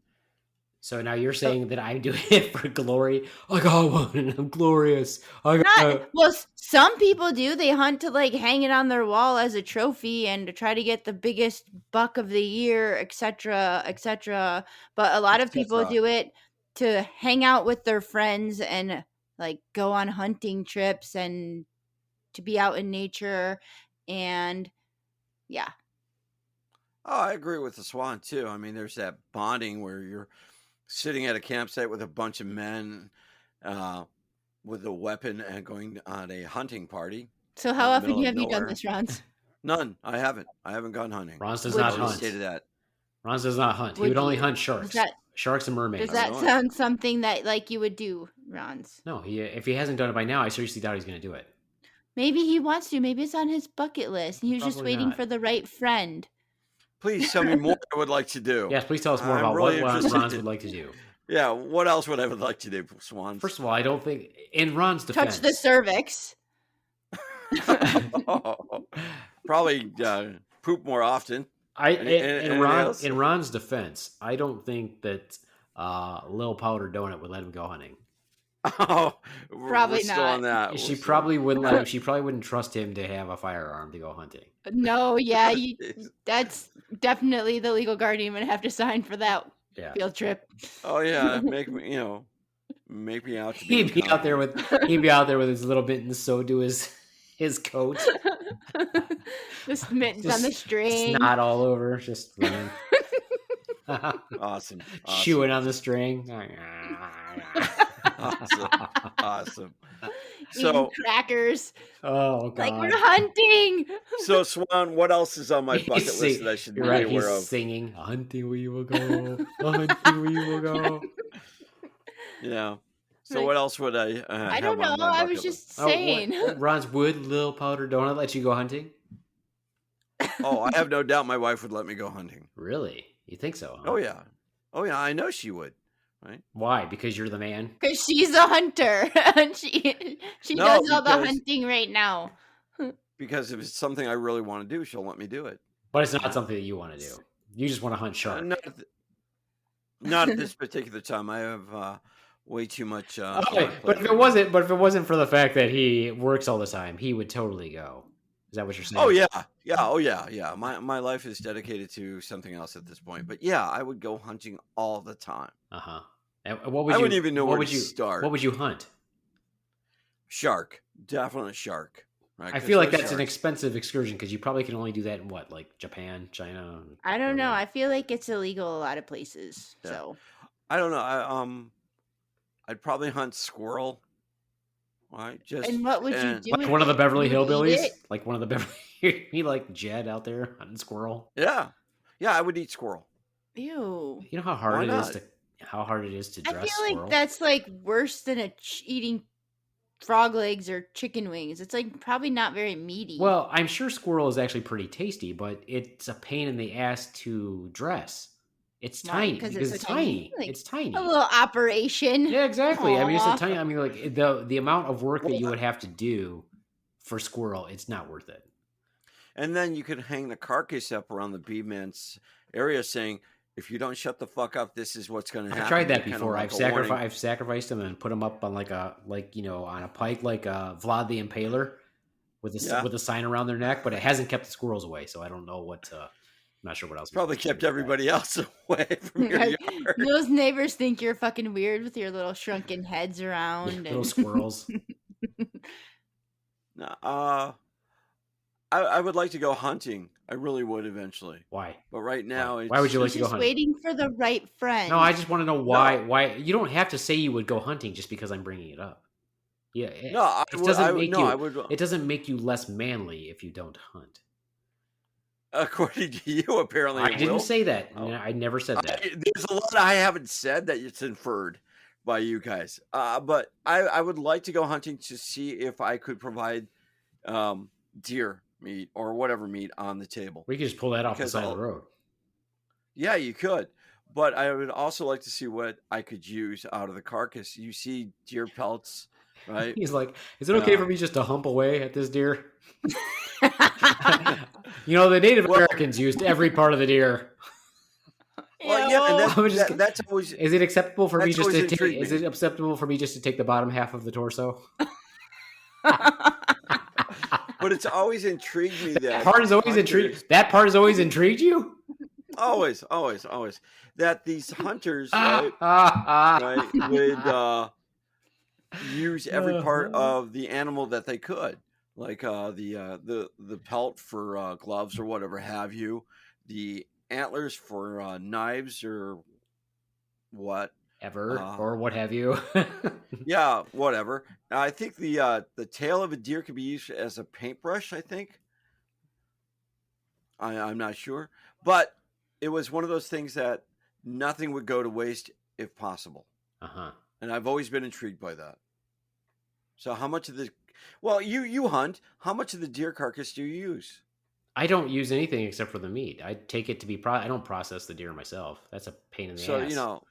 So now you're saying that I'm doing it for glory. I got one and I'm glorious. I got. Not well. Some people do. They hunt to like hang it on their wall as a trophy and to try to get the biggest buck of the year, etc., etc. But a lot of people etc.. do it to hang out with their friends and like go on hunting trips and to be out in nature. And yeah, Oh, I agree with the Swan too. I mean, there's that bonding where you're sitting at a campsite with a bunch of men with a weapon and going on a hunting party. so how out in the often middle of have you done nowhere. this, Rons? None. I haven't. I haven't gone hunting. Ron does Would not you- I'll hunt. say to that. Ron does not hunt. He Would would only you? hunt sharks. that- Sharks and mermaids. Does I that don't know. sound something that like you would do, Rons? No, if he hasn't done it by now, I seriously doubt he's going to do it. Maybe he wants to. Maybe it's on his bucket list. And he was just Probably waiing not. for the right friend. Please tell me more. I would like to do. Yes, please tell us more I'm about really what interested. Ron's would like to do. Yeah. What else would I would like to do, Swans? First of all, I don't think in Ron's defense. Touch the cervix. Probably poop more often. In Ron's defense, I don't think that Lil Powder Donut would let him go hunting. Oh, Probably we're still on not. that. She probably wouldn't let him. She probably wouldn't trust him to have a firearm to go hunting. No, yeah, that's definitely the legal guardian would have to sign for that Yeah, field trip. Oh yeah, make me out. To be he'd be out there with his little mittens sewed to his coat, Just mittens on the string. snot all over, just running. Awesome. Chewing on the string. Awesome. Eating So, crackers. Oh god! Like we're hunting. so Swan, what else is on my bucket list that I should be You're right. aware He's of? singing, "Hunting we will go, hunting we will go." Yeah. So Like, what else would I? I have don't know. on my I bucket was just Oh, saying. Ron's would Lil Powder Donut let you go hunting? list? Oh, I have no doubt my wife would let me go hunting. Really? You think so? Huh? Oh yeah. I know she would. Right? Why? Because you're the man. Because she's a hunter. And she No, does all the because- hunting right now. Because if it's something I really want to do, she'll let me do it. But it's not something that you want to do. You just want to hunt shark. Not at this particular time. I have way too much. Okay, but if it wasn't for the fact that he works all the time, he would totally go. Is that what you're saying? Oh yeah. My life is dedicated to something else at this point. But yeah, I would go hunting all the time. Uh huh. And what would I you? wouldn't even know what where would to you start. What would you hunt? Shark, definitely shark. Right? I 'Cause feel like those that's an sharks- expensive excursion because you probably can only do that in what, like Japan, China. I don't know. or- I feel like it's illegal a lot of places. Yeah. So I don't know. I'd probably hunt squirrel. Right? Just and what would you and- do? like with one of the it? Beverly You would eat Hillbillies, it? like one of the Beverly, he like Jed out there hunting squirrel. Yeah, I would eat squirrel. Ew. You know how Why hard it is not? to I dress feel like squirrel. that's like worse than eating frog legs or chicken wings. It's like probably not very meaty. Well, I'm sure squirrel is actually pretty tasty, but it's a pain in the ass to dress. It's Why? tiny Because because it's it's so tiny? tiny. Like, It's tiny. a little operation. Yeah, exactly. I mean, it's Aw. a tiny. I mean, like the amount of work that you would have to do for squirrel, it's not worth it. And then you could hang the carcass up around the Beaveman's area saying, if you don't shut the fuck up, this is what's going to happen. I've tried that Kind of before. like I've sacrificed them and put them up on on a pike like Vlad the Impaler with a sign around their neck, but it hasn't kept the squirrels away, so I don't know what. I'm not sure what else. Probably kept everybody else away from your yard. Those neighbors think you're fucking weird with your little shrunken heads around. Little squirrels. No, I would like to go hunting. I really would eventually. Why? But right now, why would you like to go just hunting? waiting for the right friend. No, I just want to know why. No. Why you don't have to say you would go hunting just because I'm bringing it up. Yeah, it doesn't make you less manly if you don't hunt. According to you, apparently, I didn't say that. Oh. I never said that. There's a lot I haven't said that it's inferred by you guys. But I would like to go hunting to see if I could provide deer meat or whatever meat on the table. We could just pull that off the side of the road. Yeah, you could. But I would also like to see what I could use out of the carcass. You see deer pelts, right? He's like, is it okay for me just to hump away at this deer? The Native Americans used every part of the deer. Well, yeah, and that's always. Is it acceptable for me just to take? Is it acceptable for me just to take the bottom half of the torso? But it's always intrigued me that part is always intrigued. That part has always intrigued you. Always. That these hunters right, would use every part of the animal that they could, like the pelt for gloves or whatever have you, the antlers for knives or whatever, or what have you. Yeah, whatever. I think the tail of a deer could be used as a paintbrush. I think. I'm not sure, but it was one of those things that nothing would go to waste if possible. And I've always been intrigued by that. So how much of the... Well, you hunt. How much of the deer carcass do you use? I don't use anything except for the meat. I take it to be... I don't process the deer myself. That's a pain in the ass. So,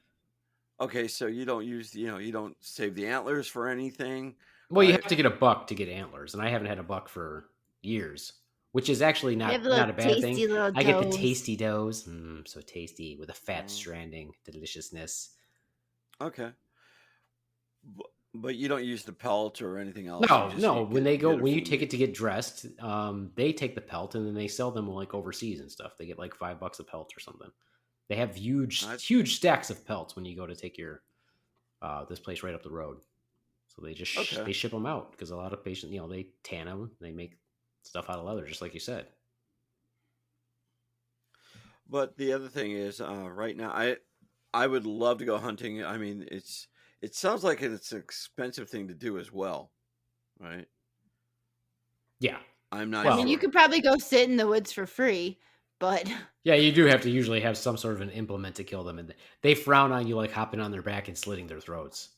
okay, so you don't use... you don't save the antlers for anything? Well, right? You have to get a buck to get antlers, and I haven't had a buck for years. Which is actually not a bad thing. I get the tasty does. So tasty with a fat stranding deliciousness. Okay. But you don't use the pelt or anything else? No. When you take it to get dressed, they take the pelt and then they sell them like overseas and stuff. They get like $5 a pelt or something. They have huge stacks of pelts when you go to take your this place right up the road. So they just they ship them out because a lot of patients, they tan them, they make stuff out of leather, just like you said. But the other thing is, right now, I would love to go hunting. I mean, it sounds like it's an expensive thing to do as well, right? Yeah, I'm not. I mean, you could probably go sit in the woods for free, but yeah, you do have to usually have some sort of an implement to kill them, and they frown on you like hopping on their back and slitting their throats,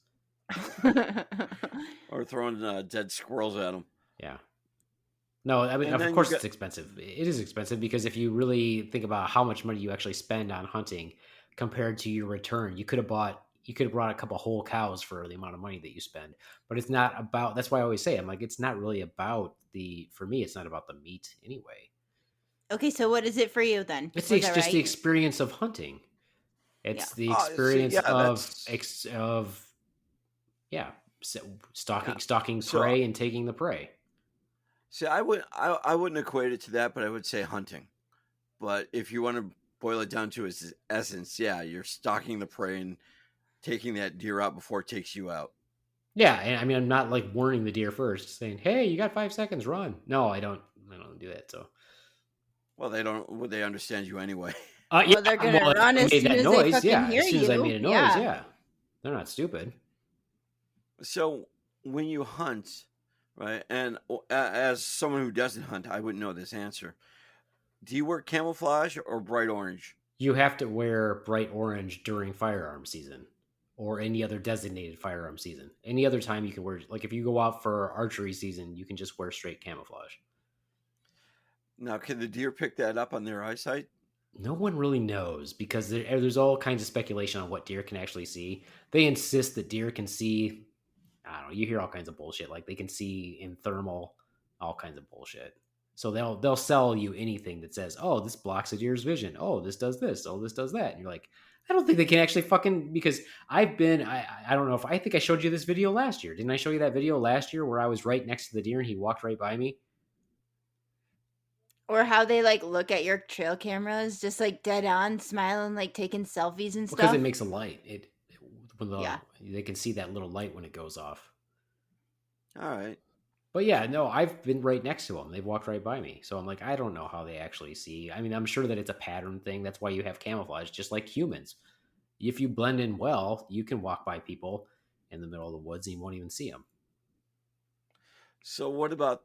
or throwing dead squirrels at them. Yeah. No, I mean, of course it's expensive. It is expensive because if you really think about how much money you actually spend on hunting compared to your return, you could have brought a couple whole cows for the amount of money that you spend. But it's not about, that's why I always say, I'm like, it's not really about for me, it's not about the meat anyway. Okay, so what is it for you then? It's just the experience of hunting. It's the experience stalking prey and taking the prey. See, I wouldn't equate it to that, but I would say hunting. But if you want to boil it down to its essence, yeah, you're stalking the prey and taking that deer out before it takes you out. Yeah, and I mean, I'm not like warning the deer first, saying, "Hey, you got 5 seconds, run." No, I don't do that. So, well, they don't. Would they understand you anyway? Well, they're gonna run as soon as they fucking hear you. As soon as I made a noise, they're not stupid. So when you hunt. Right, and as someone who doesn't hunt, I wouldn't know this answer. Do you wear camouflage or bright orange? You have to wear bright orange during firearm season or any other designated firearm season. Any other time you can wear, like if you go out for archery season, you can just wear straight camouflage. Now, can the deer pick that up on their eyesight? No one really knows because there's all kinds of speculation on what deer can actually see. They insist that deer can see... I don't know, you hear all kinds of bullshit, like they can see in thermal all kinds of bullshit. So they'll sell you anything that says, "Oh, this blocks a deer's vision. Oh, this does this. Oh, this does that." And you're like, I don't think they can actually fucking, because I don't know if I think I showed you this video last year. Didn't I show you that video last year where I was right next to the deer and he walked right by me? Or how they like look at your trail cameras, just like dead on, smiling, like taking selfies and Because stuff. it makes a light. Yeah. They can see that little light when it goes off. All right. But yeah, no, I've been right next to them. They've walked right by me. So I'm like, I don't know how they actually see. I mean, I'm sure that it's a pattern thing. That's why you have camouflage, just like humans. If you blend in well, you can walk by people in the middle of the woods and you won't even see them. So what about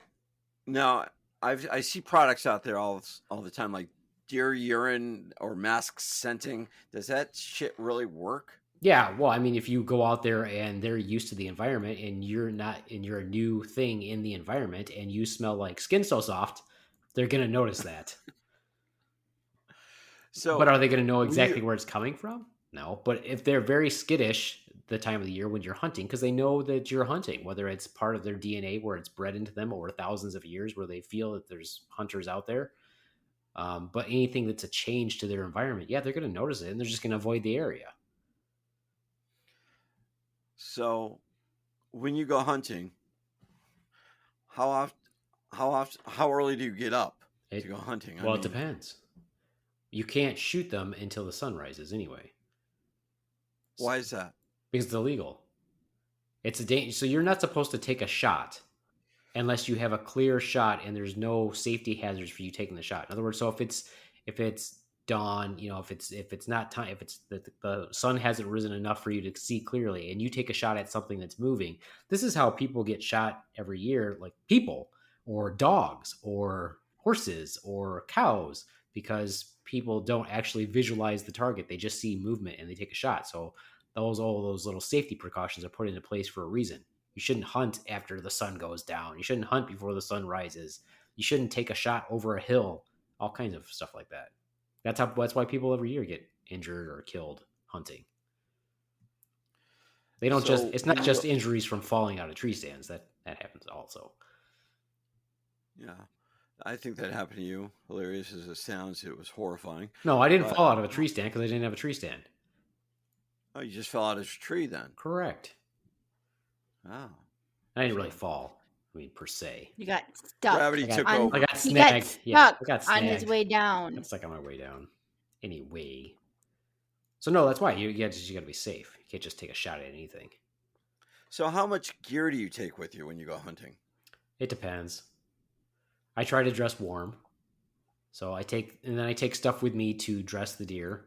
now? I see products out there all the time, like deer urine or mask scenting. Does that shit really work? Yeah, well, I mean, if you go out there and they're used to the environment and you're not, and you're a new thing in the environment and you smell like Skin So Soft, they're going to notice that. So, but are they going to know exactly where it's coming from? No. But if they're very skittish the time of the year when you're hunting, because they know that you're hunting, whether it's part of their DNA where it's bred into them over thousands of years where they feel that there's hunters out there. But anything that's a change to their environment, yeah, they're going to notice it and they're just going to avoid the area. So, when you go hunting, how early do you get up to go hunting? Well, it depends. You can't shoot them until the sun rises anyway. Why is that? Because it's illegal. It's a danger. So you're not supposed to take a shot unless you have a clear shot and there's no safety hazards for you taking the shot. In other words, so if it's dawn, if it's not time, if it's the sun hasn't risen enough for you to see clearly and you take a shot at something that's moving. This is how people get shot every year, like people or dogs or horses or cows, because people don't actually visualize the target. They just see movement and they take a shot. So all those little safety precautions are put into place for a reason. You shouldn't hunt after the sun goes down. You shouldn't hunt before the sun rises. You shouldn't take a shot over a hill. All kinds of stuff like that. That's why people every year get injured or killed hunting. They don't it's not just injuries from falling out of tree stands. That happens also. Yeah. I think that happened to you. Hilarious as it sounds, it was horrifying. No, I didn't fall out of a tree stand because I didn't have a tree stand. Oh, you just fell out of a tree then? Correct. Oh. I didn't really fall. I mean, per se. You got stuck. Gravity took over. I got snagged. I got stuck on his way down. I got stuck on my way down. Anyway. So no, that's why you got to be safe. You can't just take a shot at anything. So how much gear do you take with you when you go hunting? It depends. I try to dress warm. So I take stuff with me to dress the deer.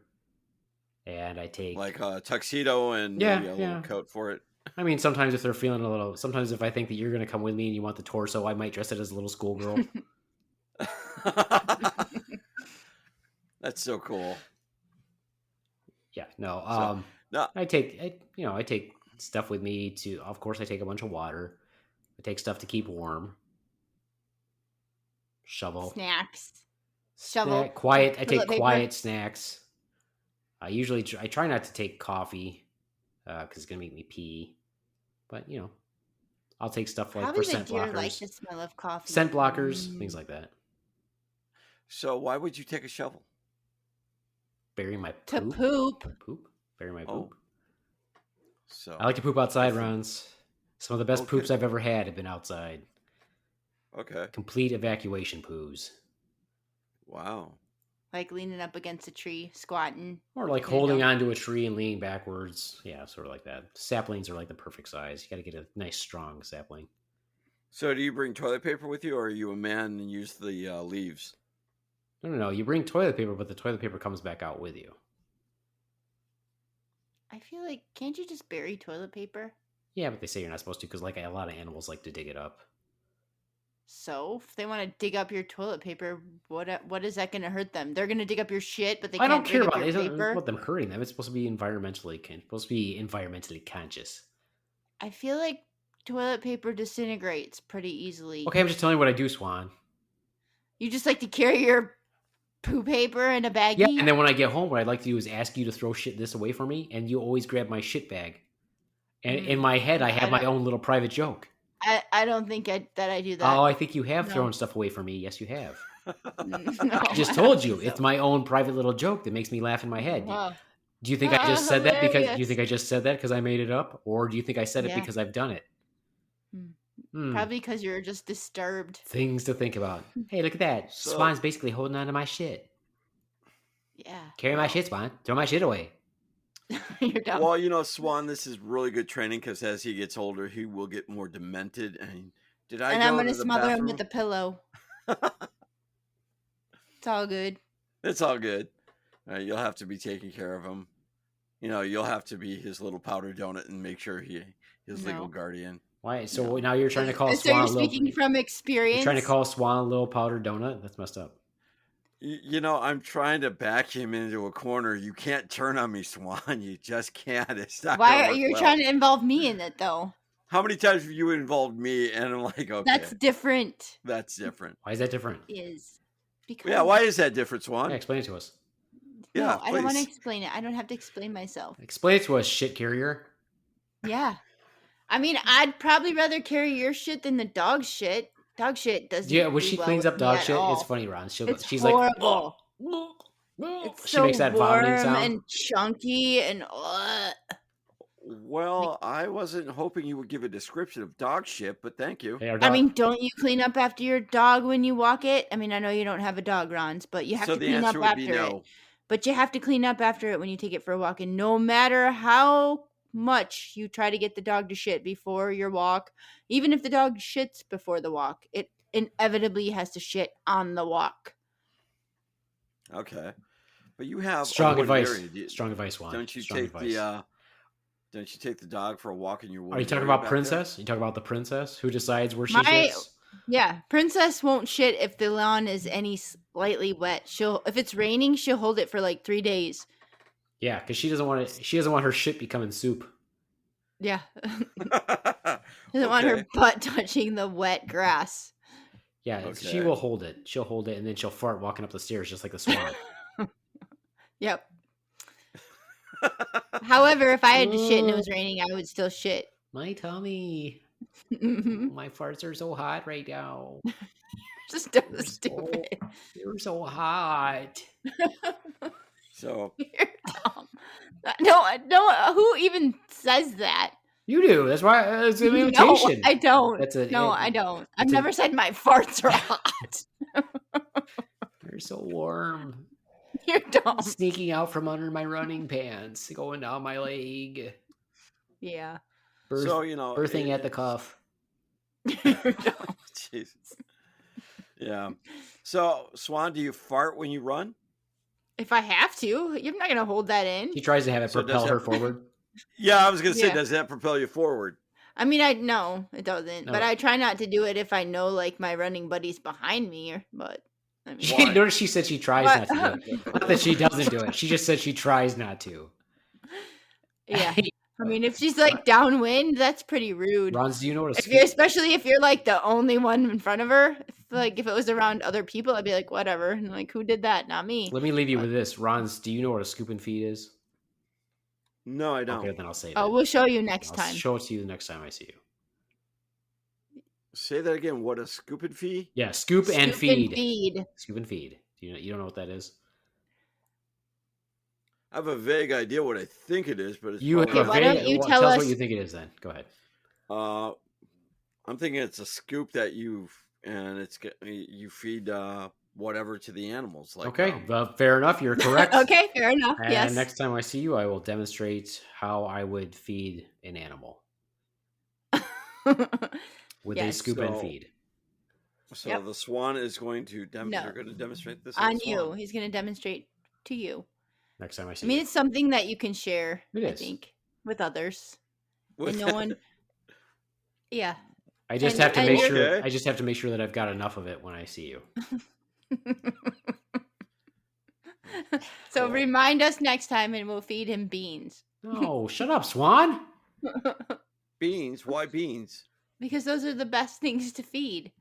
And I take like a tuxedo and maybe a little coat for it. I mean, sometimes if they're feeling sometimes if I think that you're going to come with me and you want the torso, I might dress it as a little schoolgirl. That's so cool. Yeah, no. No. I take stuff with me to. Of course, I take a bunch of water. I take stuff to keep warm. Shovel. Snacks. Shovel. Quiet. I take quiet snacks. I try not to take coffee because it's gonna make me pee. But I'll take stuff like for scent blockers. Like the smell of coffee. Scent blockers, things like that. So why would you take a shovel? Bury my poop. To poop. Bury my poop. So I like to poop outside runs. Some of the best poops I've ever had have been outside. Okay. Complete evacuation poos. Wow. Like leaning up against a tree, squatting. Or like holding onto a tree and leaning backwards. Yeah, sort of like that. Saplings are like the perfect size. You got to get a nice, strong sapling. So do you bring toilet paper with you, or are you a man and use the leaves? No. You bring toilet paper, but the toilet paper comes back out with you. I feel like, can't you just bury toilet paper? Yeah, but they say you're not supposed to because like a lot of animals like to dig it up. So, if they want to dig up your toilet paper, what is that going to hurt them? They're going to dig up your shit, but they can't dig care up about your it. paper? It's about them hurting them. It's supposed to be environmentally conscious. I feel like toilet paper disintegrates pretty easily. Okay, I'm just telling you what I do, Swan. You just like to carry your poo paper in a baggie? Yeah, and then when I get home, what I'd like to do is ask you to throw this away for me, and you always grab my shit bag. And in my head, I have my own little private joke. I don't think that I do that. Oh, I think you have No. thrown stuff away from me. Yes, you have. No, I just told you it's my own private little joke that makes me laugh in my head. Wow. Do you think I just said that because Hilarious. I made it up, or do you think I said it Yeah. because I've done it? Probably because you're just disturbed. Things to think about. Hey, look at that. So- Swan's basically holding on to my shit. Yeah. Carry my shit, Swan. Throw my shit away. You're dumb. Well, Swan, this is really good training because as he gets older, he will get more demented. And I'm going to smother him with a pillow. It's all good. It's all good. You'll have to be taking care of him. You'll have to be his little powder donut and make sure his legal guardian. Why? So now you're trying to call So Swan you're a little... speaking from experience? You're trying to call Swan a little powdered donut? That's messed up. I'm trying to back him into a corner. You can't turn on me, Swan. You just can't. It's not. Why are you trying to involve me in it, though? How many times have you involved me? And I'm like, okay, That's different. That's different. Why is that different? Because why is that different, Swan? Yeah, explain it to us. No, I don't want to explain it. I don't have to explain myself. Explain it to us, shit carrier. Yeah. I mean, I'd probably rather carry your shit than the dog shit. Dog shit doesn't. Yeah, when she well cleans up dog shit, all. it's funny, Ron. She's horrible. like, It's she so makes that vomiting warm sound. and chunky and. Well, I wasn't hoping you would give a description of dog shit, but thank you. Hey, I mean, don't you clean up after your dog when you walk it? I mean, I know you don't have a dog, Rons, but you have to clean up after it. But you have to clean up after it when you take it for a walk. And no matter how much you try to get the dog to shit before your walk, even if the dog shits before the walk, it inevitably has to shit on the walk. Okay. But you have strong advice. Strong advice, Juan. Don't you strong take advice. Don't you take the dog for a walk in your woods? Are you talking about Princess? You talking about the princess who decides where she shits? Yeah, Princess won't shit if the lawn is any slightly wet. If it's raining, she'll hold it for like 3 days. Yeah, because she doesn't want it. She doesn't want her shit becoming soup. Yeah, doesn't want her butt touching the wet grass. Yeah, she will hold it. She'll hold it, and then she'll fart walking up the stairs just like the swan. Yep. However, if I had to shit and it was raining, I would still shit. My tummy. My farts are so hot right now. Just stupid. You're so hot. So you're dumb. No. Who even says that? You do. That's why it's an imitation. No, I don't. I don't. I've never said my farts are hot. They're so warm. You're dumb. Sneaking out from under my running pants, going down my leg. Yeah. Birthing at the cuff. Jesus. Yeah. So, Swan, do you fart when you run? If I have to, you're not going to hold that in. He tries to have it propel her forward. Yeah, I was going to say, does that propel you forward? I mean, no, it doesn't. No. But I try not to do it if I know, like, my running buddy's behind me. But I mean, notice she said she tries not to do it. Not that she doesn't do it. She just said she tries not to. Yeah. I mean, if she's like downwind, that's pretty rude. Rons, do you know what especially if you're like the only one in front of her? If it was around other people, I'd be like, whatever. And like, who did that? Not me. Let me leave you with this. Rons, do you know what a scoop and feed is? No, I don't. Okay, then I'll say it. Oh, we'll show you next time. I'll show it to you the next time I see you. Say that again. What a scoop and feed? Yeah, scoop and feed. Scoop and feed. You don't know what that is? I have a vague idea what I think it is, but it's why don't you tell us what you think it is then? Go ahead. I'm thinking it's a scoop that you feed whatever to the animals. Like, okay, well, fair enough. You're correct. Okay, fair enough. And yes. Next time I see you, I will demonstrate how I would feed an animal with a scoop and feed. So the swan is going to demonstrate this on you. He's going to demonstrate to you. Next time I see you. I mean, it's something that you can share, I think, with others. And no one... Yeah. I just have to make sure. I just have to make sure that I've got enough of it when I see you. So remind us next time, and we'll feed him beans. No, shut up, Swan. Beans? Why beans? Because those are the best things to feed.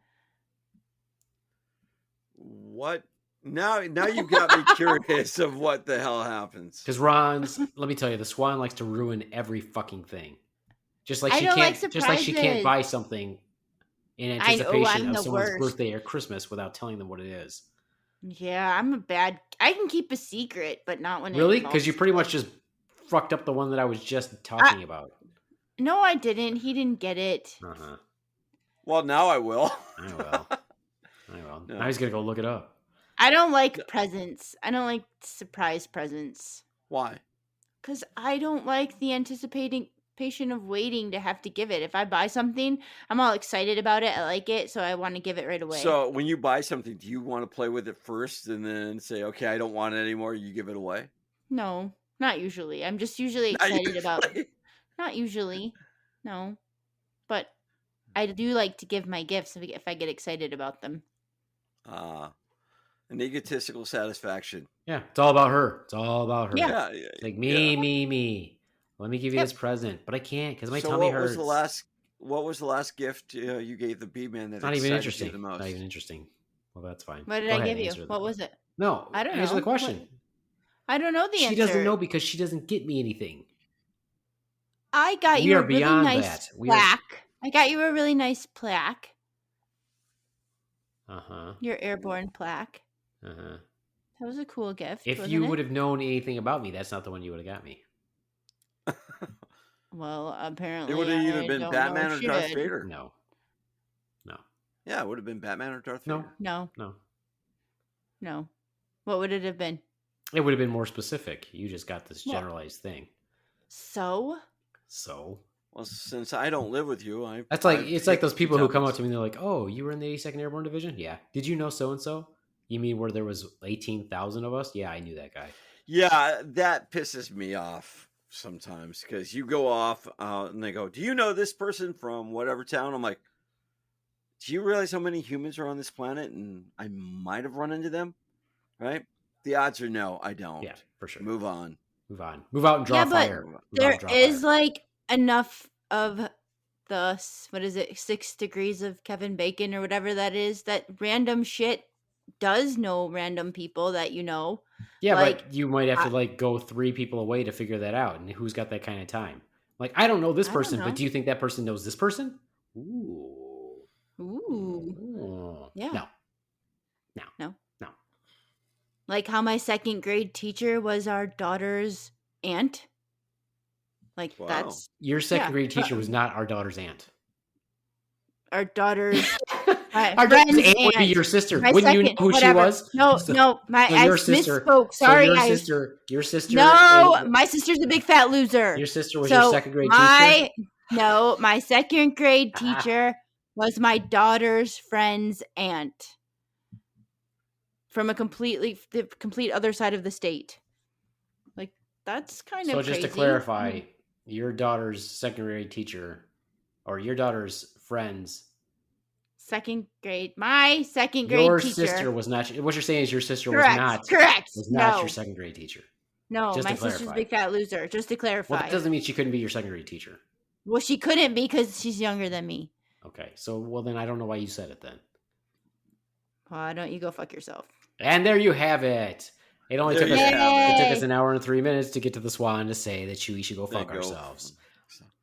What? Now you've got me curious of what the hell happens. Because let me tell you, the swan likes to ruin every fucking thing. Just like she can't buy something in I know anticipation I'm of the someone's worst. birthday or Christmas without telling them what it is. Yeah, I'm a bad. I can keep a secret, but not when it Really? involves Because you pretty much kids. just fucked up the one that I was just talking about. No, I didn't. He didn't get it. Uh-huh. Well, now I will. I will. No. Now he's going to go look it up. I don't like presents. I don't like surprise presents. Why? Because I don't like the anticipation of waiting to have to give it. If I buy something, I'm all excited about it. I like it, so I want to give it right away. So when you buy something, do you want to play with it first and then say, okay, I don't want it anymore, you give it away? No, not usually. I'm just usually excited about it. Not usually. No. But I do like to give my gifts if I get excited about them. An egotistical satisfaction. Yeah, it's all about her. It's all about her. Yeah. It's like me. Let me give you this present, but I can't because my tummy hurts. What was the last gift you gave the Beaveman that Not even excited interesting. you the most? Not even interesting. Well, that's fine. What did Go I ahead give and you? answer What was it? No, I don't know. answer the question. I don't know the answer. She doesn't know because she doesn't get me anything. I got We you are a really beyond nice that. plaque. I got you a really nice plaque. Uh-huh. Your airborne plaque. Uh-huh. That was a cool gift. If you would have known anything about me, that's not the one you would have got me. Well, apparently It would have either I been don't Batman know or shit. Darth Vader. No. Yeah, it would have been Batman or Darth Vader. No. No. What would it have been? It would have been more specific. You just got this generalized thing. So? Well, since I don't live with you, it's like those people who come up to me and they're like, "Oh, you were in the 82nd Airborne Division? Yeah. Did you know so and so? You mean where there was 18,000 of us? Yeah, I knew that guy." Yeah, that pisses me off sometimes because you go off and they go, "Do you know this person from whatever town?" I'm like, "Do you realize how many humans are on this planet and I might have run into them?" Right? The odds are no, I don't. Yeah, for sure. Move on. Move out and draw fire. There is like enough of the 6 degrees of Kevin Bacon or whatever that is, that random shit does know random people that you know. Yeah, like, but you might have to like go 3 people away to figure that out, and who's got that kind of time? Like, I don't know this person, but do you think that person knows this person? Ooh. Yeah. No. Like how my 2nd grade teacher was our daughter's aunt. Like that's your 2nd grade teacher was not our daughter's aunt. Our daughter's our daughter's aunt would be your sister. Wouldn't you know who she was? No, I misspoke. Sorry, your sister. No, my sister's a big fat loser. Your sister was your 2nd grade teacher? No, my 2nd grade teacher was my daughter's friend's aunt. From the complete other side of the state. Like, that's kind of crazy. So just to clarify, your daughter's 2nd grade teacher, or your daughter's friend's 2nd grade, my 2nd grade your teacher. Your sister was not, what you're saying is your sister was not your 2nd grade teacher. No, my sister's a big fat loser, just to clarify. Well, that doesn't mean she couldn't be your 2nd grade teacher. Well, she couldn't because she's younger than me. Okay, so, well, then I don't know why you said it then. Why don't you go fuck yourself? And there you have it. It only took us an hour and 3 minutes to get to the Swan to say that we should go fuck ourselves.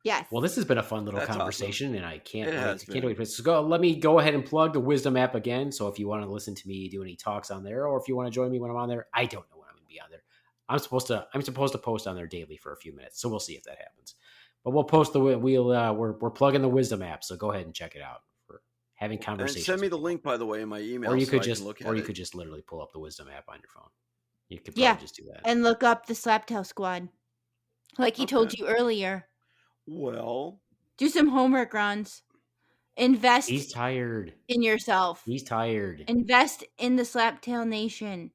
Yes. Well, this has been a fun little conversation, awesome. And I can't wait. So let me go ahead and plug the Wisdom app again. So if you want to listen to me do any talks on there, or if you want to join me when I'm on there, I don't know when I'm going to be on there. I'm supposed to post on there daily for a few minutes. So we'll see if that happens. But we'll post we're plugging the Wisdom app. So go ahead and check it out. Having conversations. And send me the link, by the way, in my email. Or you could just literally pull up the Wisdom app on your phone. You could probably just do that. And look up the Slaptail Squad. Like he told you earlier. Well. Do some homework, Rons. Invest. He's tired. In yourself. He's tired. Invest in the Slaptail Nation.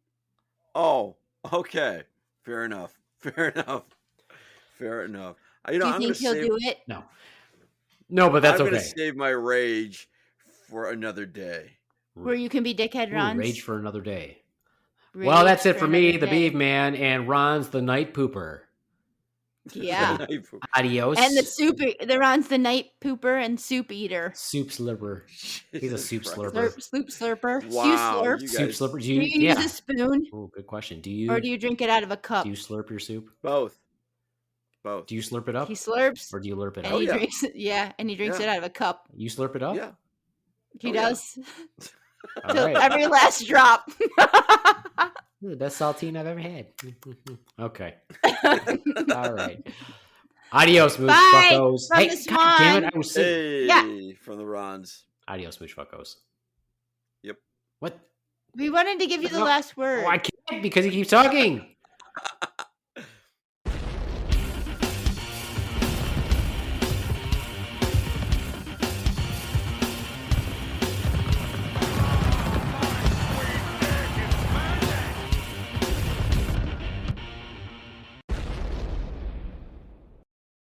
Oh, okay. Fair enough. Do you think he'll do it? No, but that's I'm okay. I'm going to save my rage for another day. Where you can be dickhead Rons. Rage for another day. Well, that's it for me, the Beaveman, and Ron's the night pooper. Yeah. Adios. And the Ron's the night pooper and soup eater. Soup slurper. He's a soup slurper. Soup slurper. Wow, soup slurper. Do you use a spoon? Oh, good question. Or do you drink it out of a cup? Do you slurp your soup? Both. Do you slurp it up? He slurps. Or do you slurp it and up? He drinks it, and he drinks it out of a cup. You slurp it up? Yeah. He Oh, yeah. does. All Till right. every last drop. The best saltine I've ever had. Okay. All right. Adios, mooch Bye fuckos. from Hey, the God damn it! swan. I was singing. Hey, from the Rons. Adios, mooch fuckos. Yep. What? We wanted to give you the No. last Oh, word. I can't because he keeps talking.